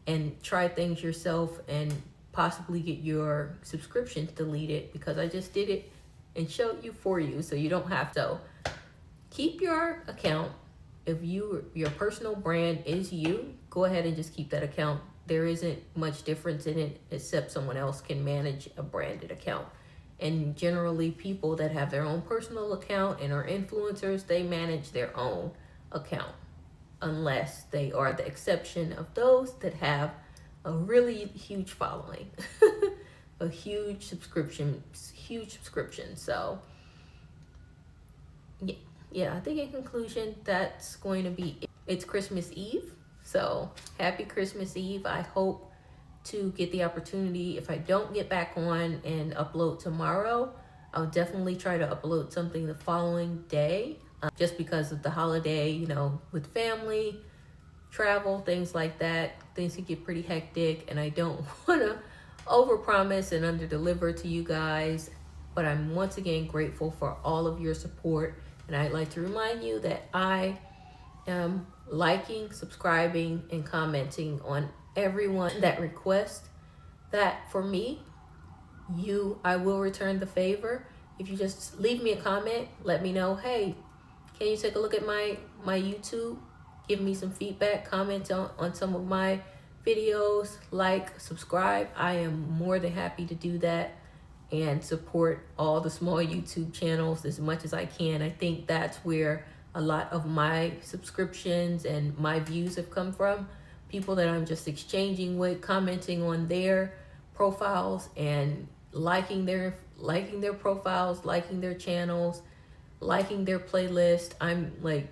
and try things yourself and possibly get your subscriptions deleted, because I just did it and showed you for you, so you don't have to. Keep your account. If your personal brand is you, go ahead and just keep that account. There isn't much difference in it, except someone else can manage a branded account. And generally, people that have their own personal account and are influencers, they manage their own account, unless they are the exception of those that have a really huge following, a huge subscription. So yeah, I think in conclusion, that's going to be it. It's Christmas Eve, so happy Christmas Eve. I hope to get the opportunity, if I don't get back on and upload tomorrow, I'll definitely try to upload something the following day, just because of the holiday, you know, with family, travel, things like that. Things can get pretty hectic, and I don't want to overpromise and underdeliver to you guys. But I'm once again grateful for all of your support, and I'd like to remind you that I am liking, subscribing, and commenting on everyone that requests that for me. I will return the favor. If you just leave me a comment, let me know, hey, can you take a look at my YouTube? Give me some feedback, comment on some of my videos, like, subscribe. I am more than happy to do that and support all the small YouTube channels as much as I can. I think that's where a lot of my subscriptions and my views have come from. People that I'm just exchanging with, commenting on their profiles and liking their profiles, liking their channels, liking their playlist. I'm like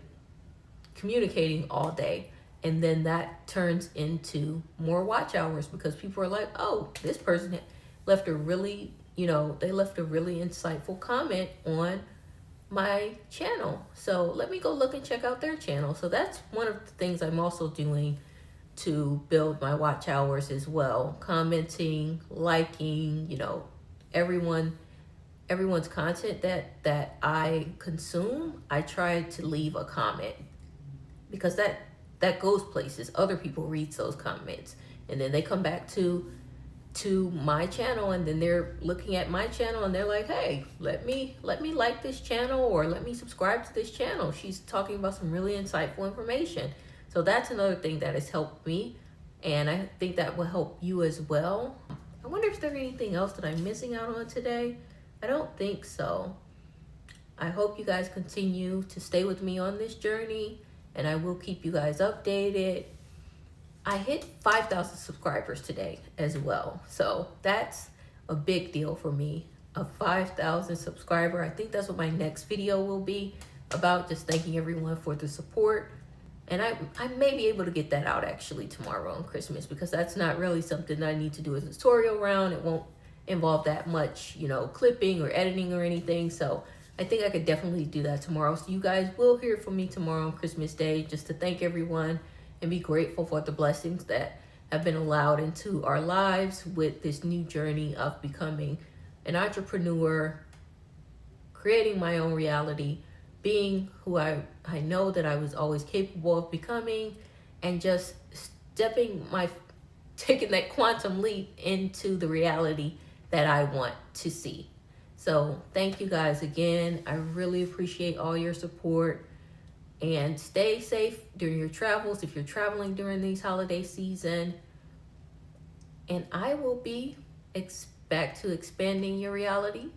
communicating all day, and then that turns into more watch hours, because people are like, oh, this person left a really, they left a really insightful comment on my channel, so let me go look and check out their channel. So that's one of the things I'm also doing to build my watch hours as well. Commenting, liking, everyone's content that I consume, I try to leave a comment, because that goes places. Other people read those comments, and then they come back to my channel, and then they're looking at my channel and they're like, hey, let me like this channel, or let me subscribe to this channel. She's talking about some really insightful information. So that's another thing that has helped me, and I think that will help you as well. I wonder if there's anything else that I'm missing out on today. I don't think so. I hope you guys continue to stay with me on this journey, and I will keep you guys updated. I hit 5,000 subscribers today as well, so that's a big deal for me. A 5,000 subscriber. I think that's what my next video will be about, just thanking everyone for the support. And I may be able to get that out actually tomorrow on Christmas, because that's not really something that I need to do a tutorial around. It won't involve that much, clipping or editing or anything. So I think I could definitely do that tomorrow. So you guys will hear from me tomorrow on Christmas Day, just to thank everyone and be grateful for the blessings that have been allowed into our lives with this new journey of becoming an entrepreneur, creating my own reality, being who I know that I was always capable of becoming, and just taking that quantum leap into the reality that I want to see. So thank you guys again. I really appreciate all your support, and stay safe during your travels if you're traveling during these holiday season. And I will be back to expanding your reality,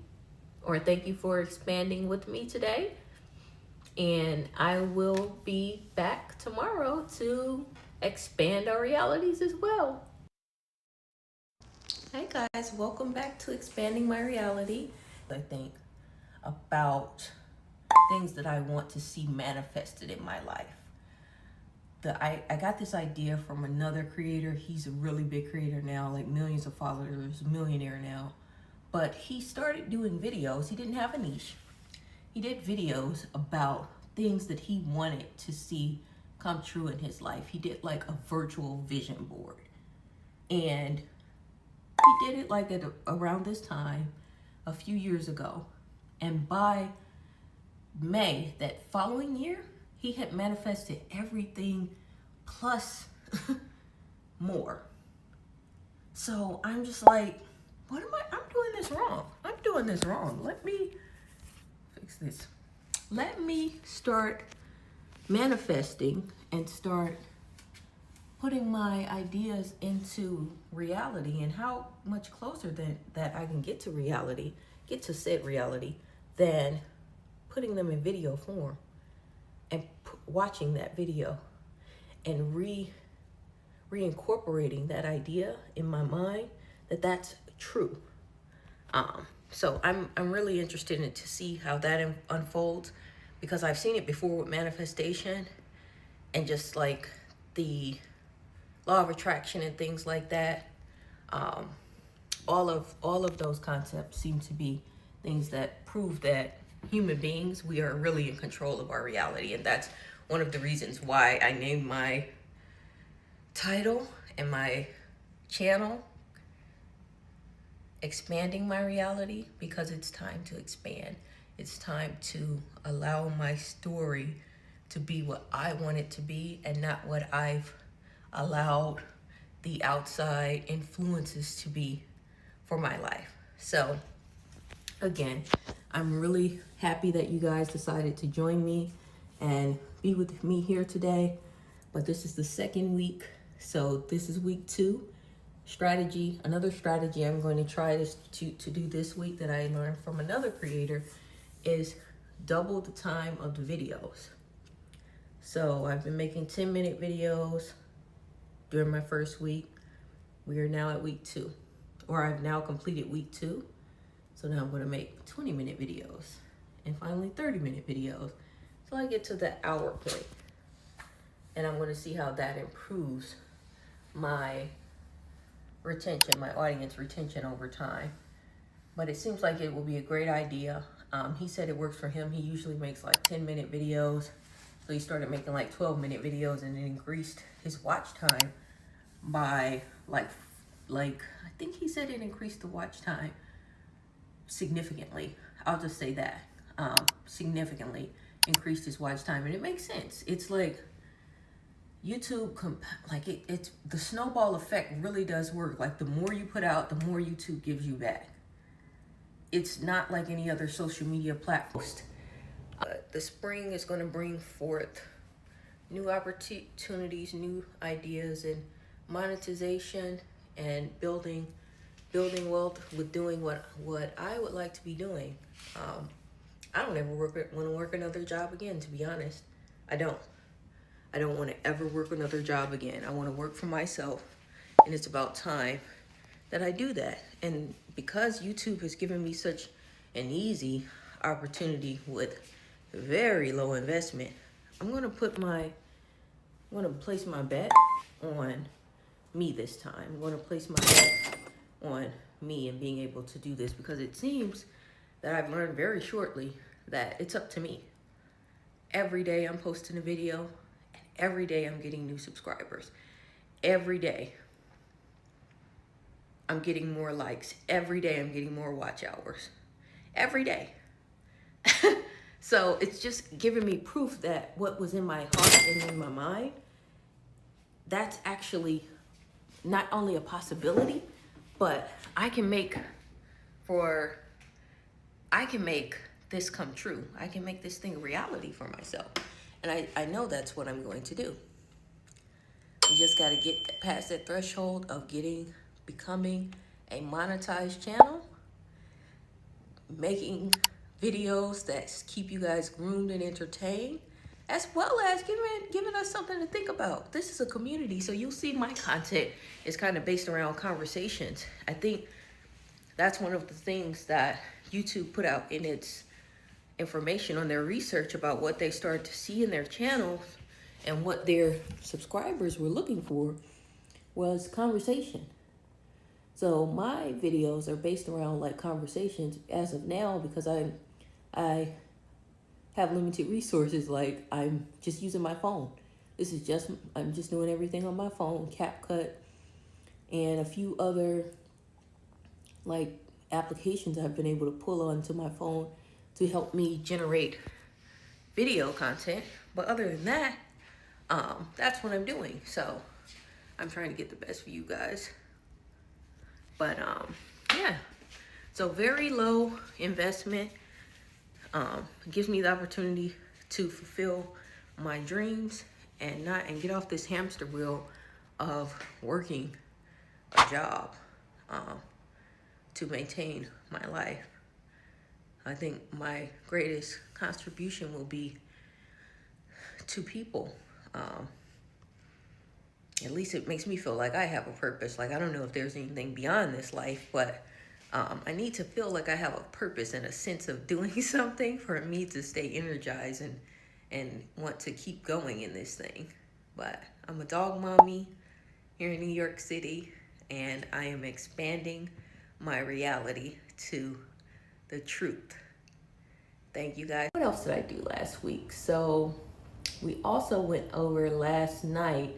or thank you for expanding with me today. And I will be back tomorrow to expand our realities as well. Hey guys, welcome back to Expanding My Reality. I think about things that I want to see manifested in my life. I got this idea from another creator. He's a really big creator now, like millions of followers, millionaire now. But he started doing videos. He didn't have a niche. He did videos about things that he wanted to see come true in his life. He did like a virtual vision board. And he did it like around this time, a few years ago. And by May, that following year, he had manifested everything plus more. So I'm just like, I'm doing this wrong. I'm doing this wrong. Let me fix this. Let me start manifesting and start putting my ideas into reality, and how much closer that I can get to reality, get to said reality, than putting them in video form and watching that video and reincorporating that idea in my mind that's true. So I'm really interested in to see how that unfolds, because I've seen it before with manifestation and just like the law of attraction and things like that. All of those concepts seem to be things that prove that human beings, we are really in control of our reality. And that's one of the reasons why I named my title and my channel Expanding My Reality, because it's time to expand. It's time to allow my story to be what I want it to be, and not what I've allowed the outside influences to be for my life. So again, I'm really happy that you guys decided to join me and be with me here today. But this is the second week, so this is week 2. Strategy, another strategy I'm going to try to do this week that I learned from another creator is double the time of the videos. So I've been making 10-minute videos during my first week. We are now at week 2, or I've now completed week 2. So now I'm going to make 20-minute videos and finally 30-minute videos. So I get to the hour point, and I'm going to see how that improves my retention, my audience retention over time. But it seems like it will be a great idea. He said it works for him. He usually makes like 10-minute videos. So he started making like 12-minute videos, and it increased his watch time by like I think he said it increased the watch time significantly. I'll just say that. Significantly increased his watch time. And it makes sense. It's like YouTube, it's the snowball effect really does work. Like the more you put out, the more YouTube gives you back. It's not like any other social media platform. The spring is going to bring forth new opportunities, new ideas, and monetization, and building wealth with doing what I would like to be doing. I don't ever want to work another job again, to be honest. I don't want to ever work another job again. I want to work for myself, and it's about time that I do that. And because YouTube has given me such an easy opportunity with very low investment, I'm going to place my bet on me this time. I'm going to place my bet on me and being able to do this, because it seems that I've learned very shortly that it's up to me. Every day I'm posting a video, and every day I'm getting new subscribers. Every day I'm getting more likes. Every day I'm getting more watch hours. Every day. So it's just giving me proof that what was in my heart and in my mind, that's actually not only a possibility, but I can make this come true. I can make this thing a reality for myself. And I know that's what I'm going to do. You just got to get past that threshold of becoming a monetized channel, making videos that keep you guys groomed and entertained, as well as giving us something to think about. This is a community, so you'll see my content is kind of based around conversations. I think that's one of the things that YouTube put out in its information on their research about what they started to see in their channels and what their subscribers were looking for was conversation. So my videos are based around like conversations as of now, because I have limited resources. Like I'm just using my phone. I'm just doing everything on my phone, CapCut, and a few other like applications I've been able to pull onto my phone to help me generate video content. But other than that, that's what I'm doing. So I'm trying to get the best for you guys. But yeah, so very low investment. Gives me the opportunity to fulfill my dreams and get off this hamster wheel of working a job to maintain my life. I think my greatest contribution will be to people. At least it makes me feel like I have a purpose. Like, I don't know if there's anything beyond this life, but I need to feel like I have a purpose and a sense of doing something for me to stay energized and want to keep going in this thing. But I'm a dog mommy here in New York City, and I am expanding my reality to the truth. Thank you guys. What else did I do last week? So we also went over last night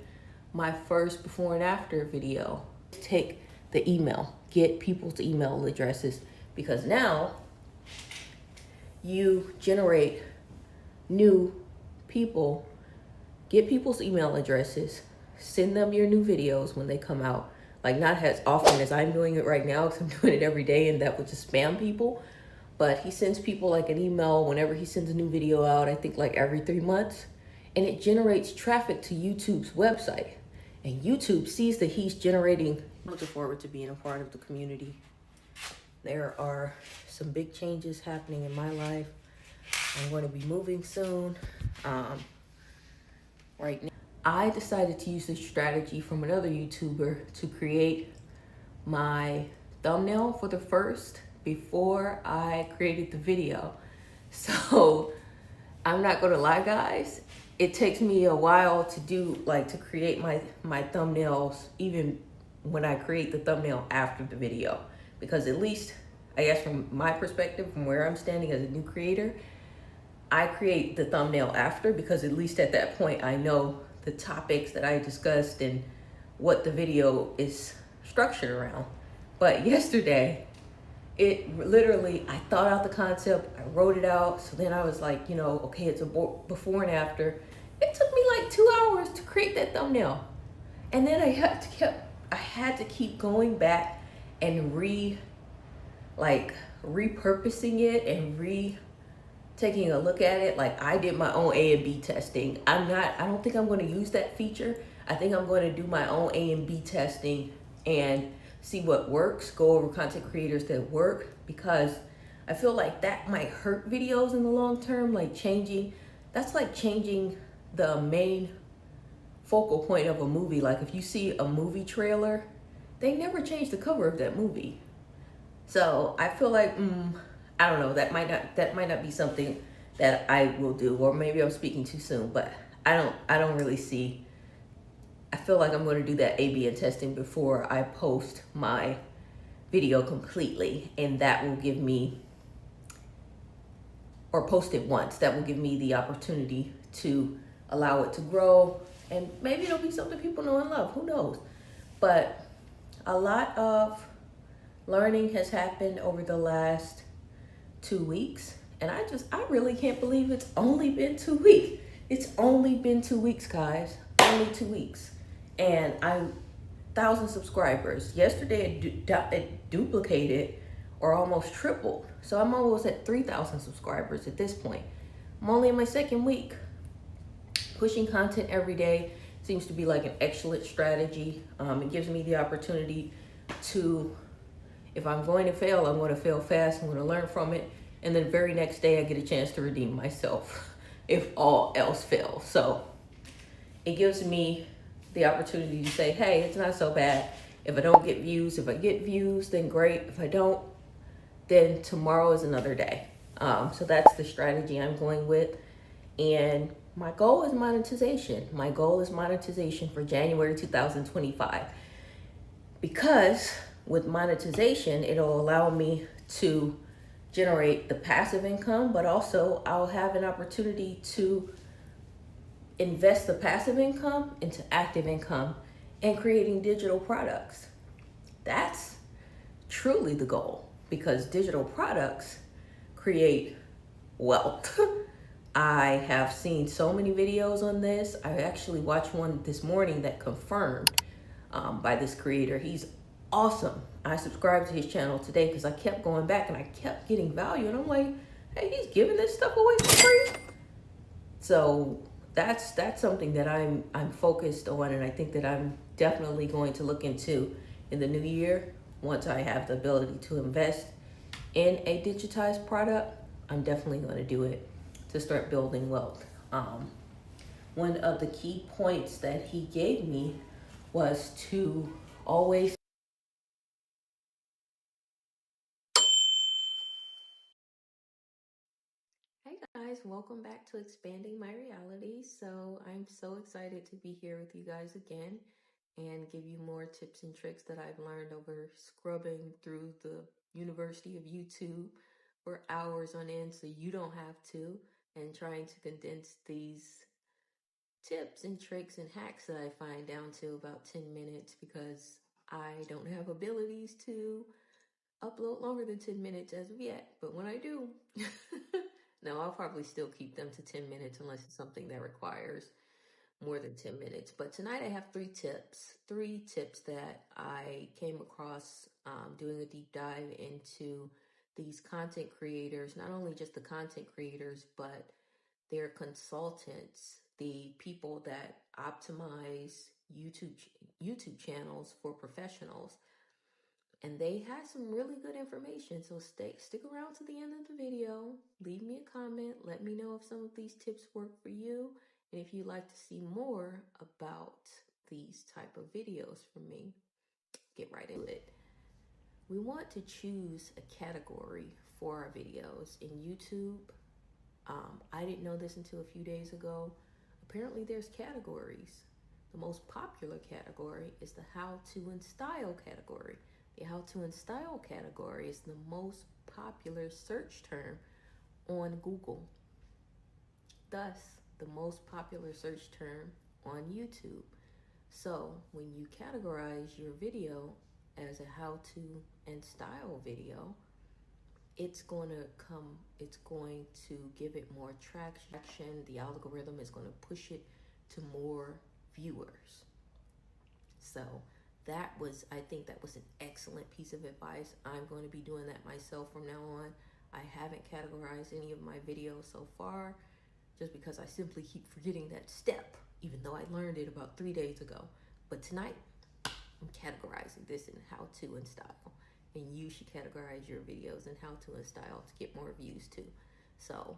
my first before and after video. Take the email, get people's email addresses, because now you generate new people, get people's email addresses, send them your new videos when they come out. Like, not as often as I'm doing it right now, because I'm doing it every day, and that would just spam people. But he sends people like an email whenever he sends a new video out, I think like every 3 months. And it generates traffic to YouTube's website. And YouTube sees that he's generating. I'm looking forward to being a part of the community. There are some big changes happening in my life. I'm going to be moving soon. Right now, I decided to use this strategy from another YouTuber to create my thumbnail for the first before I created the video. So I'm not gonna lie, guys, it takes me a while to do, like, to create my thumbnails, even when I create the thumbnail after the video, because at least, I guess from my perspective, from where I'm standing as a new creator, I create the thumbnail after, because at least at that point I know the topics that I discussed and what the video is structured around. But yesterday, it literally, I thought out the concept, I wrote it out, so then I was like, you know, okay, it's a before and after. It took me like 2 hours to create that thumbnail. And then I had to keep going back and repurposing it and taking a look at it. Like, I did my own A and B testing. I don't think I'm going to use that feature. I think I'm going to do my own A and B testing and see what works, go over content creators that work, because I feel like that might hurt videos in the long term. That's like changing the main focal point of a movie. Like, if you see a movie trailer, they never change the cover of that movie. So I feel like, I don't know, that might not be something that I will do, or maybe I'm speaking too soon, but I don't really see. I feel like I'm going to do that A/B and testing before I post my video completely, and that will give me, or post it once, that will give me the opportunity to allow it to grow, and maybe it'll be something people know and love, who knows. But a lot of learning has happened over the last 2 weeks, and I really can't believe it's only been 2 weeks. It's only been 2 weeks, guys, only 2 weeks. And I'm 1,000 subscribers. Yesterday it duplicated or almost tripled. So I'm almost at 3,000 subscribers at this point. I'm only in my second week. Pushing content every day seems to be like an excellent strategy. It gives me the opportunity to, if I'm going to fail, I'm going to fail fast. I'm going to learn from it. And then the very next day I get a chance to redeem myself if all else fails. So it gives me the opportunity to say, hey, it's not so bad. If I don't get views, if I get views, then great. If I don't, then tomorrow is another day. So that's the strategy I'm going with. And my goal is monetization. My goal is monetization for January 2025. Because with monetization, it'll allow me to generate the passive income, but also I'll have an opportunity to invest the passive income into active income and creating digital products. That's truly the goal, because digital products create wealth. I have seen so many videos on this. I actually watched one this morning that confirmed by this creator. He's awesome. I subscribed to his channel today because I kept going back and I kept getting value. And I'm like, hey, he's giving this stuff away for free. So that's something that I'm focused on, and I think that I'm definitely going to look into in the new year. Once I have the ability to invest in a digitized product, I'm definitely going to do it to start building wealth. One of the key points that he gave me was to always. Hey guys, welcome back to Expanding My Reality. So I'm so excited to be here with you guys again and give you more tips and tricks that I've learned over scrubbing through the University of YouTube for hours on end so you don't have to, and trying to condense these tips and tricks and hacks that I find down to about 10 minutes because I don't have abilities to upload longer than 10 minutes as of yet. But when I do, no, I'll probably still keep them to 10 minutes unless it's something that requires more than 10 minutes. But tonight I have three tips that I came across doing a deep dive into these content creators, not only just the content creators, but their consultants, the people that optimize YouTube channels for professionals. And they had some really good information. So stick around to the end of the video. Leave me a comment. Let me know if some of these tips work for you. And if you'd like to see more about these type of videos from me, get right into it. We want to choose a category for our videos in YouTube. I didn't know this until a few days ago. Apparently there's categories. The most popular category is the how to and style category. The how to and style category is the most popular search term on Google. Thus, the most popular search term on YouTube. So when you categorize your video as a how to and style video, it's going to give it more traction. The algorithm is going to push it to more viewers. So I think that was an excellent piece of advice. I'm going to be doing that myself from now on. I haven't categorized any of my videos so far just because I simply keep forgetting that step, even though I learned it about 3 days ago. But tonight, I'm categorizing this in how to and style. And you should categorize your videos in how to and style to get more views too. So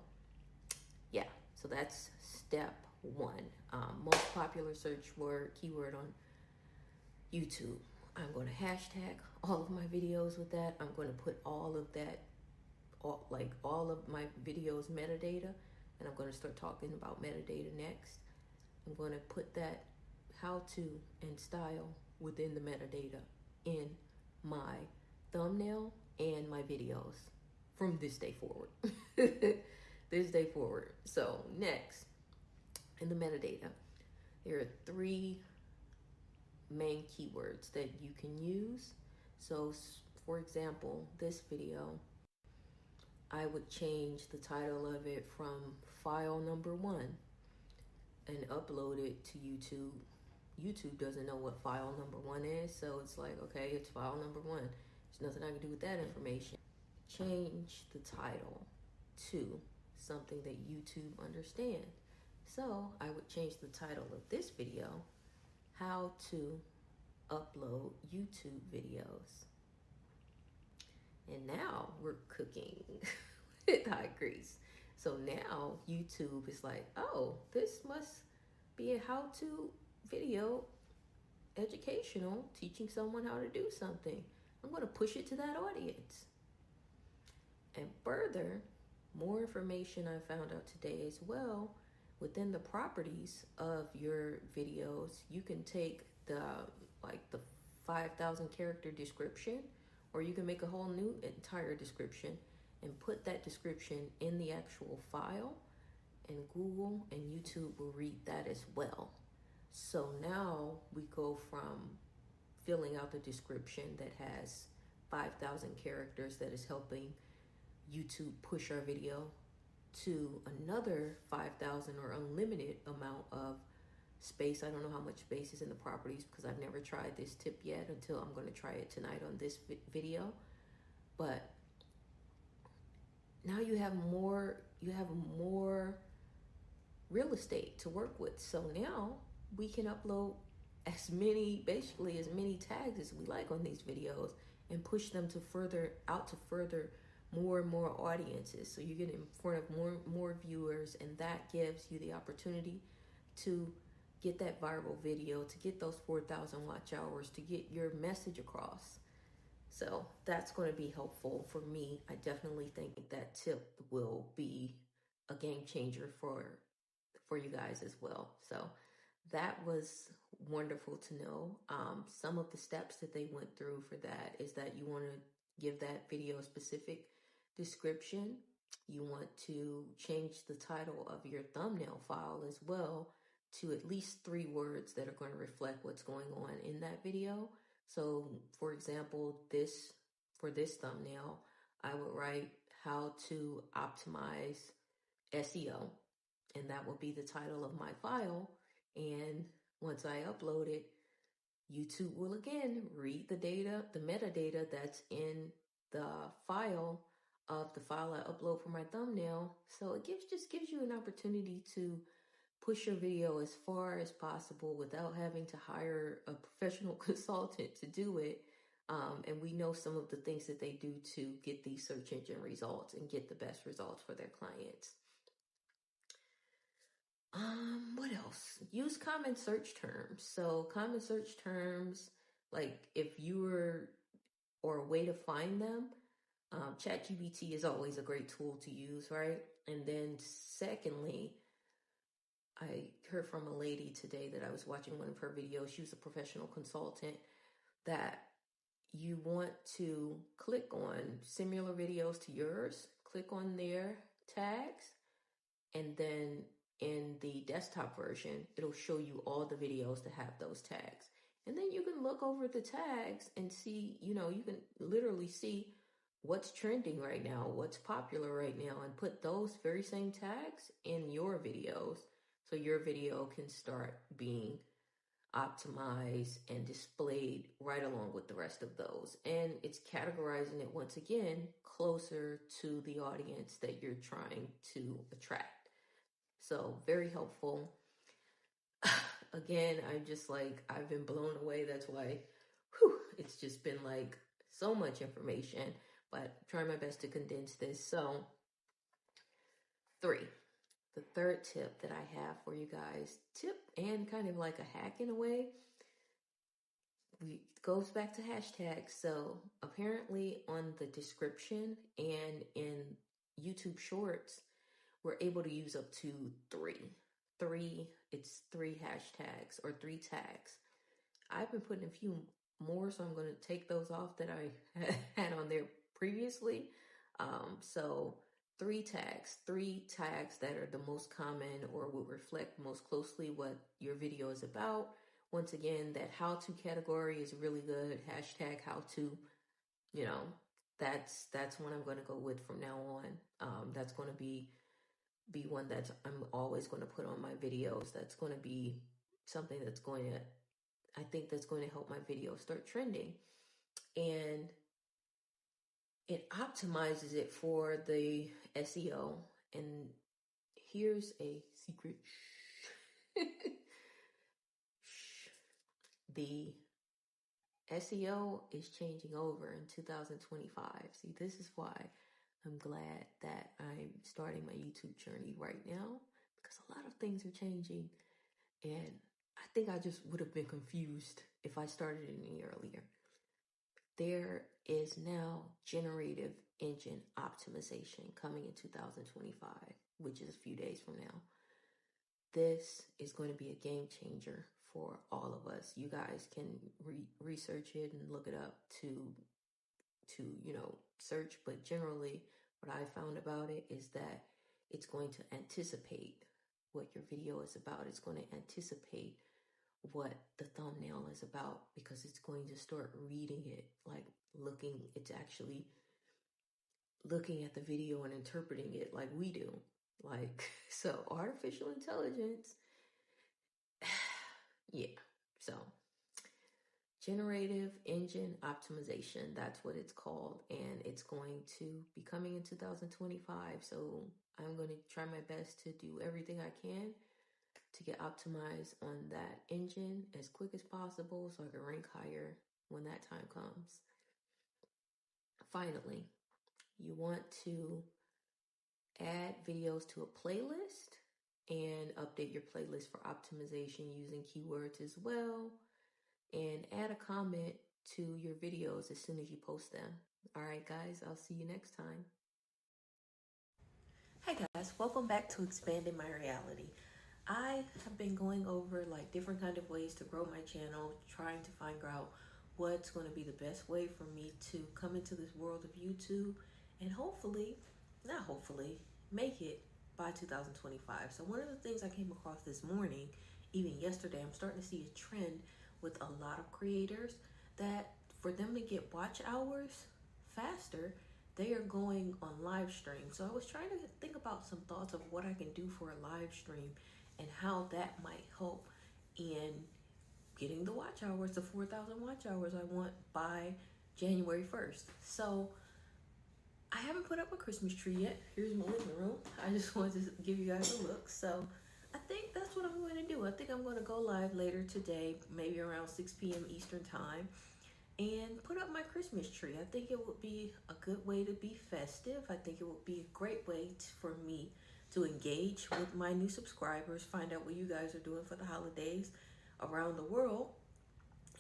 yeah, so that's step one. Most popular search keyword on YouTube. I'm going to hashtag all of my videos with that. I'm going to put all of that, all of my videos metadata, and I'm going to start talking about metadata next. I'm going to put that how to and style within the metadata in my thumbnail and my videos from this day forward. This day forward. So next, in the metadata, there are three main keywords that you can use. So for example, this video, I would change the title of it from file number 1 and upload it to YouTube. YouTube doesn't know what file number 1 is, so it's like, okay, it's file number 1. There's nothing I can do with that information. Change the title to something that YouTube understands. So I would change the title of this video, how to upload YouTube videos. And now we're cooking with high grease. So now YouTube is like, oh, this must be a how-to video, educational, teaching someone how to do something. I'm going to push it to that audience. And further, more information I found out today as well, within the properties of your videos, you can take the 5,000 character description, or you can make a whole new entire description and put that description in the actual file, and Google and YouTube will read that as well. So now we go from filling out the description that has 5,000 characters that is helping YouTube push our video to another 5,000 or unlimited amount of space. I don't know how much space is in the properties because I've never tried this tip yet until I'm going to try it tonight on this video. But now you have more real estate to work with. So now we can upload as many tags as we like on these videos and push them to further more and more audiences. So you get in front of more viewers, and that gives you the opportunity to get that viral video, to get those 4,000 watch hours, to get your message across. So that's going to be helpful for me. I definitely think that tip will be a game changer for you guys as well. So that was wonderful to know. Some of the steps that they went through for that is that you want to give that video a specific description. You want to change the title of your thumbnail file as well to at least 3 words that are going to reflect what's going on in that video. So for example, for this thumbnail, I would write how to optimize SEO, and that will be the title of my file. And once I upload it, YouTube will again read the data, the metadata that's in the file of the file I upload for my thumbnail. So it just gives you an opportunity to push your video as far as possible without having to hire a professional consultant to do it. And we know some of the things that they do to get these search engine results and get the best results for their clients. What else? Use common search terms. So common search terms, like if you were, or a way to find them, ChatGPT is always a great tool to use, right? And then secondly, I heard from a lady today that I was watching one of her videos. She was a professional consultant, that you want to click on similar videos to yours, click on their tags, and then in the desktop version, it'll show you all the videos that have those tags. And then you can look over the tags and see, you can literally see what's trending right now, what's popular right now, and put those very same tags in your videos so your video can start being optimized and displayed right along with the rest of those. And it's categorizing it once again closer to the audience that you're trying to attract. So very helpful. Again, I've been blown away. That's why it's just been like so much information, but I'm trying my best to condense this. So 3, the third tip that I have for you guys, tip and kind of like a hack in a way, goes back to hashtags. So apparently on the description and in YouTube Shorts, we're able to use up to 3 hashtags or 3 tags. I've been putting a few more, so I'm going to take those off that I had on there previously. So 3 tags that are the most common or will reflect most closely what your video is about. Once again, that how-to category is really good. Hashtag how-to, that's what I'm going to go with from now on. That's going to be one that I'm always going to put on my videos. That's going to be something that's going to help my video start trending. And it optimizes it for the SEO. And here's a secret. The SEO is changing over in 2025. See, this is why I'm glad that I'm starting my YouTube journey right now, because a lot of things are changing, and I think I just would have been confused if I started any earlier. There is now generative engine optimization coming in 2025, which is a few days from now. This is going to be a game changer for all of us. You guys can research it and look it up to search, but generally what I found about it is that it's going to anticipate what your video is about. It's going to anticipate what the thumbnail is about, because it's going to start reading it, it's actually looking at the video and interpreting it like we do. So artificial intelligence, Yeah, so generative engine optimization, that's what it's called, and it's going to be coming in 2025. So I'm going to try my best to do everything I can to get optimized on that engine as quick as possible so I can rank higher when that time comes. Finally, you want to add videos to a playlist and update your playlist for optimization using keywords as well, and add a comment to your videos as soon as you post them. All right, guys, I'll see you next time. Hey guys, welcome back to Expanding My Reality. I have been going over like different kind of ways to grow my channel, trying to find out what's going to be the best way for me to come into this world of YouTube and make it by 2025. So one of the things I came across this morning, even yesterday, I'm starting to see a trend with a lot of creators that for them to get watch hours faster, they are going on live stream. So I was trying to think about some thoughts of what I can do for a live stream and how that might help in getting the watch hours, the 4,000 watch hours I want by January 1st. So I haven't put up a Christmas tree yet. Here's my living room. I just wanted to give you guys a look. So I think that's what I'm going to do. I think I'm going to go live later today, maybe around 6 p.m. Eastern time, and put up my Christmas tree. I think it would be a good way to be festive. I think it would be a great way for me to engage with my new subscribers, find out what you guys are doing for the holidays around the world,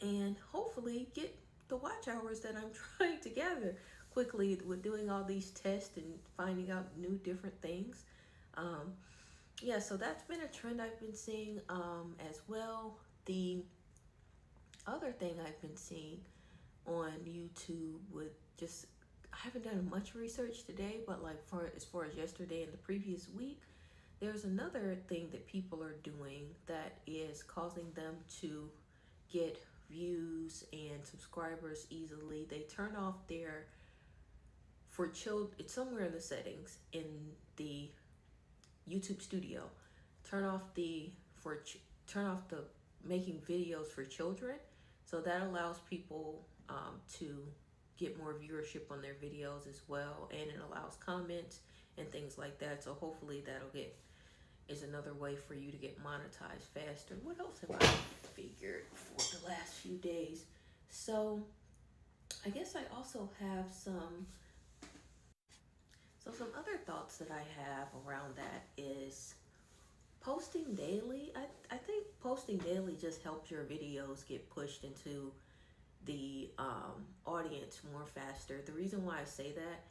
and hopefully get the watch hours that I'm trying to gather quickly with doing all these tests and finding out new different things. Yeah, so that's been a trend I've been seeing as well. The other thing I've been seeing on YouTube with just, I haven't done much research today, but like as far as yesterday and the previous week, there's another thing that people are doing that is causing them to get views and subscribers easily. They turn off their, for children, it's somewhere in the settings in the YouTube studio, turn off the making videos for children. So that allows people to get more viewership on their videos as well, and it allows comments and things like that. So hopefully is another way for you to get monetized faster. What else have I figured for the last few days? So I guess I also have some other thoughts that I have around that is posting daily. I think posting daily just helps your videos get pushed into the audience more faster. The reason why I say that,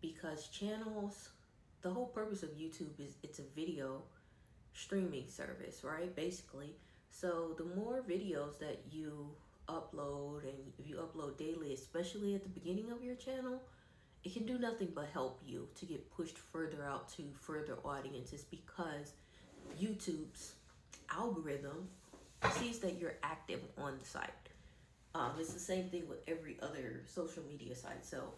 because channels, the whole purpose of YouTube is it's a video streaming service, right? Basically. So the more videos that you upload, and if you upload daily, especially at the beginning of your channel, it can do nothing but help you to get pushed further out to further audiences, because YouTube's algorithm sees that you're active on the site. It's the same thing with every other social media site. So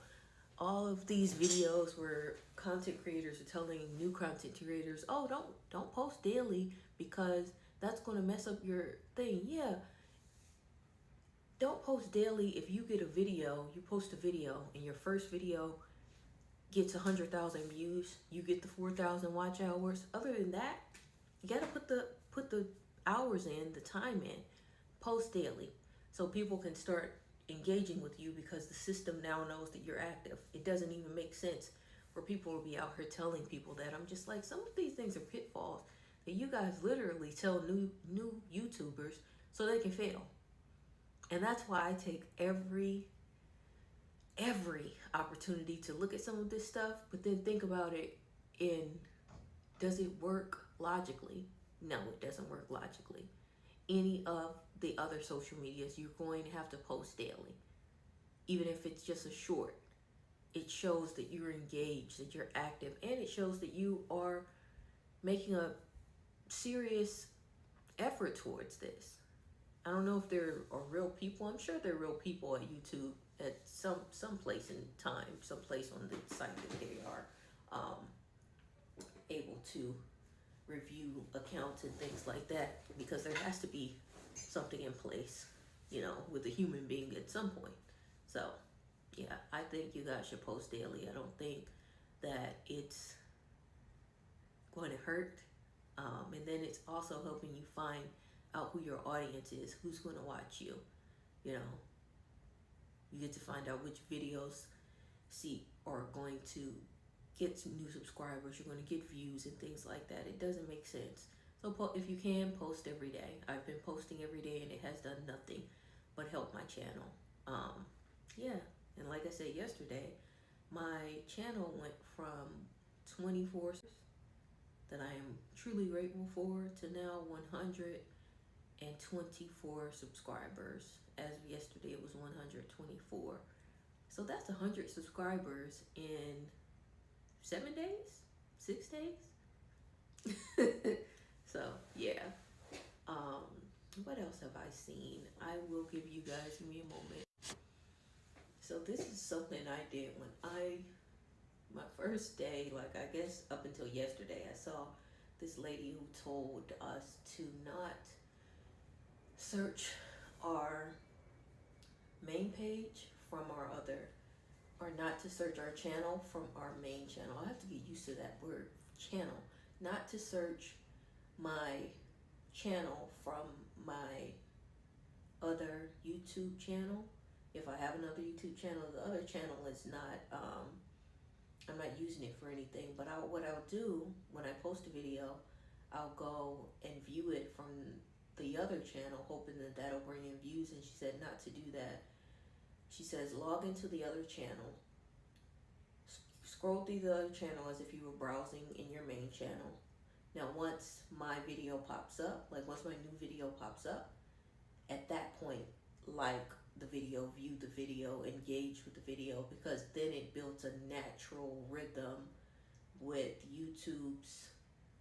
all of these videos where content creators are telling new content creators, oh, don't post daily because that's going to mess up your thing. Yeah, don't post daily. If you get a video, you post a video and your first video gets 100,000 views, you get the 4,000 watch hours. Other than that, you got to put the hours in, the time in, post daily, so people can start engaging with you, because the system now knows that you're active. It doesn't even make sense for people to be out here telling people that. I'm just like, some of these things are pitfalls that you guys literally tell new YouTubers so they can fail. And that's why I take every opportunity to look at some of this stuff, but then think about it in, does it work logically? No, it doesn't work logically. Any of the other social medias, you're going to have to post daily. Even if it's just a short, it shows that you're engaged, that you're active, and it shows that you are making a serious effort towards this. I don't know if there are real people. I'm sure there are real people at YouTube at some place in time, some place on the site that they are able to review accounts and things like that, because there has to be something in place, you know, with a human being at some point. So, yeah, I think you guys should post daily. I don't think that it's going to hurt. And then it's also helping you find out who your audience is, who's going to watch you. You know, you get to find out which videos are going to get some new subscribers, you're going to get views and things like that. It doesn't make sense. So if you can, post every day. I've been posting every day and it has done nothing but help my channel. Yeah, and like I said yesterday, my channel went from 24 that I am truly grateful for to now 124 subscribers. As of yesterday, it was 124. So that's 100 subscribers in 7 days, 6 days. So yeah. What else have I seen? I will give you guys, give me a moment. So this is something I did when my first day, like I guess up until yesterday, I saw this lady who told us to not search our main page from our other, or not to search our channel from our main channel. I have to get used to that word, channel. Not to search my channel from my other YouTube channel. If I have another YouTube channel, the other channel is not, I'm not using it for anything, but what I'll do when I post a video, I'll go and view it from the other channel, hoping that that'll bring in views, and she said not to do that. She says log into the other channel, scroll through the other channel as if you were browsing in your main channel. Now once my video pops up, like once my new video pops up, at that point, like the video, view the video, engage with the video, because then it builds a natural rhythm with YouTube's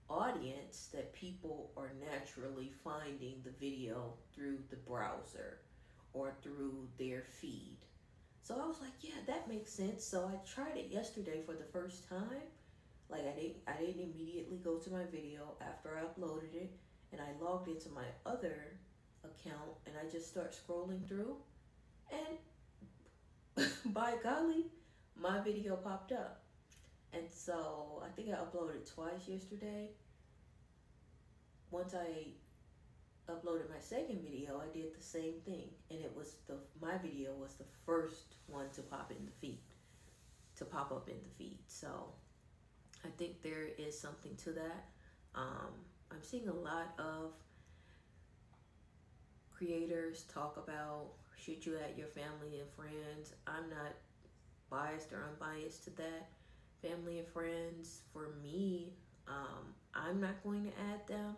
audience that people are naturally finding the video through the browser or through their feed. So I was like, yeah, that makes sense. So I tried it yesterday for the first time. Like I didn't immediately go to my video after I uploaded it, and I logged into my other account and I just start scrolling through, and by golly, my video popped up. And so I think I uploaded twice yesterday. Once I uploaded my second video, I did the same thing, and it was my video was the first one to pop up in the feed. So I think there is something to that. I'm seeing a lot of creators talk about should you add your family and friends. I'm not biased or unbiased to that. Family and friends, for me, I'm not going to add them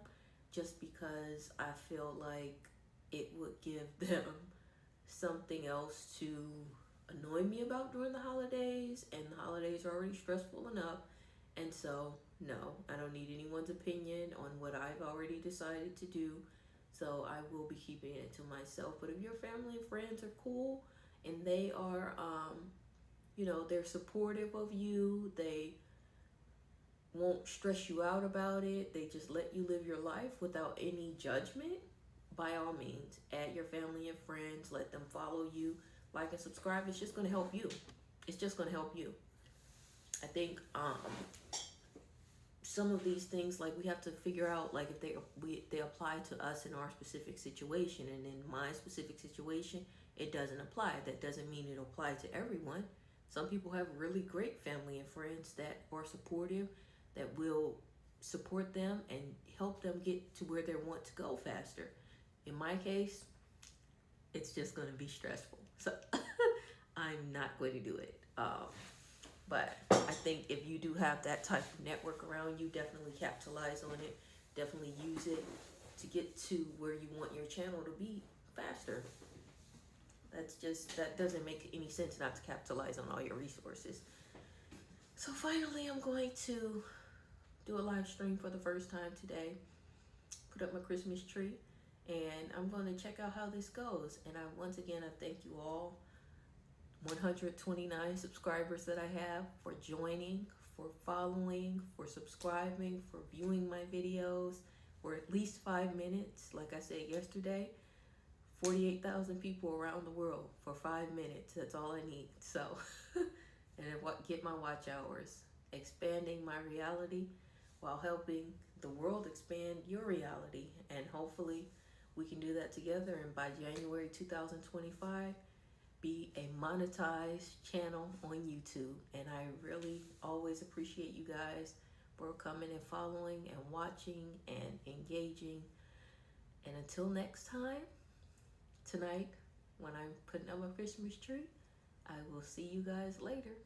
just because I feel like it would give them something else to annoy me about during the holidays, and the holidays are already stressful enough. And so no, I don't need anyone's opinion on what I've already decided to do. So I will be keeping it to myself. But if your family and friends are cool and they are you know, they're supportive of you, they won't stress you out about it, they just let you live your life without any judgment, by all means, add your family and friends, let them follow you, like and subscribe. It's just going to help you. It's just going to help you. I think some of these things, like, we have to figure out, like, if they apply to us in our specific situation, and in my specific situation it doesn't apply. That doesn't mean it'll apply to everyone. Some people have really great family and friends that are supportive, that will support them and help them get to where they want to go faster. In my case, it's just going to be stressful. So I'm not going to do it. But I think if you do have that type of network around you, definitely capitalize on it. Definitely use it to get to where you want your channel to be faster. That doesn't make any sense not to capitalize on all your resources. So finally, I'm going to do a live stream for the first time today. Put up my Christmas tree, and I'm going to check out how this goes. And once again, I thank you all, 129 subscribers that I have, for joining, for following, for subscribing, for viewing my videos, for at least 5 minutes. Like I said yesterday, 48,000 people around the world for 5 minutes. That's all I need. So, and get my watch hours, expanding my reality while helping the world expand your reality. And hopefully we can do that together. And by January 2025, be a monetized channel on YouTube. And I really always appreciate you guys for coming and following and watching and engaging. And until next time, tonight when I'm putting up my Christmas tree, I will see you guys later.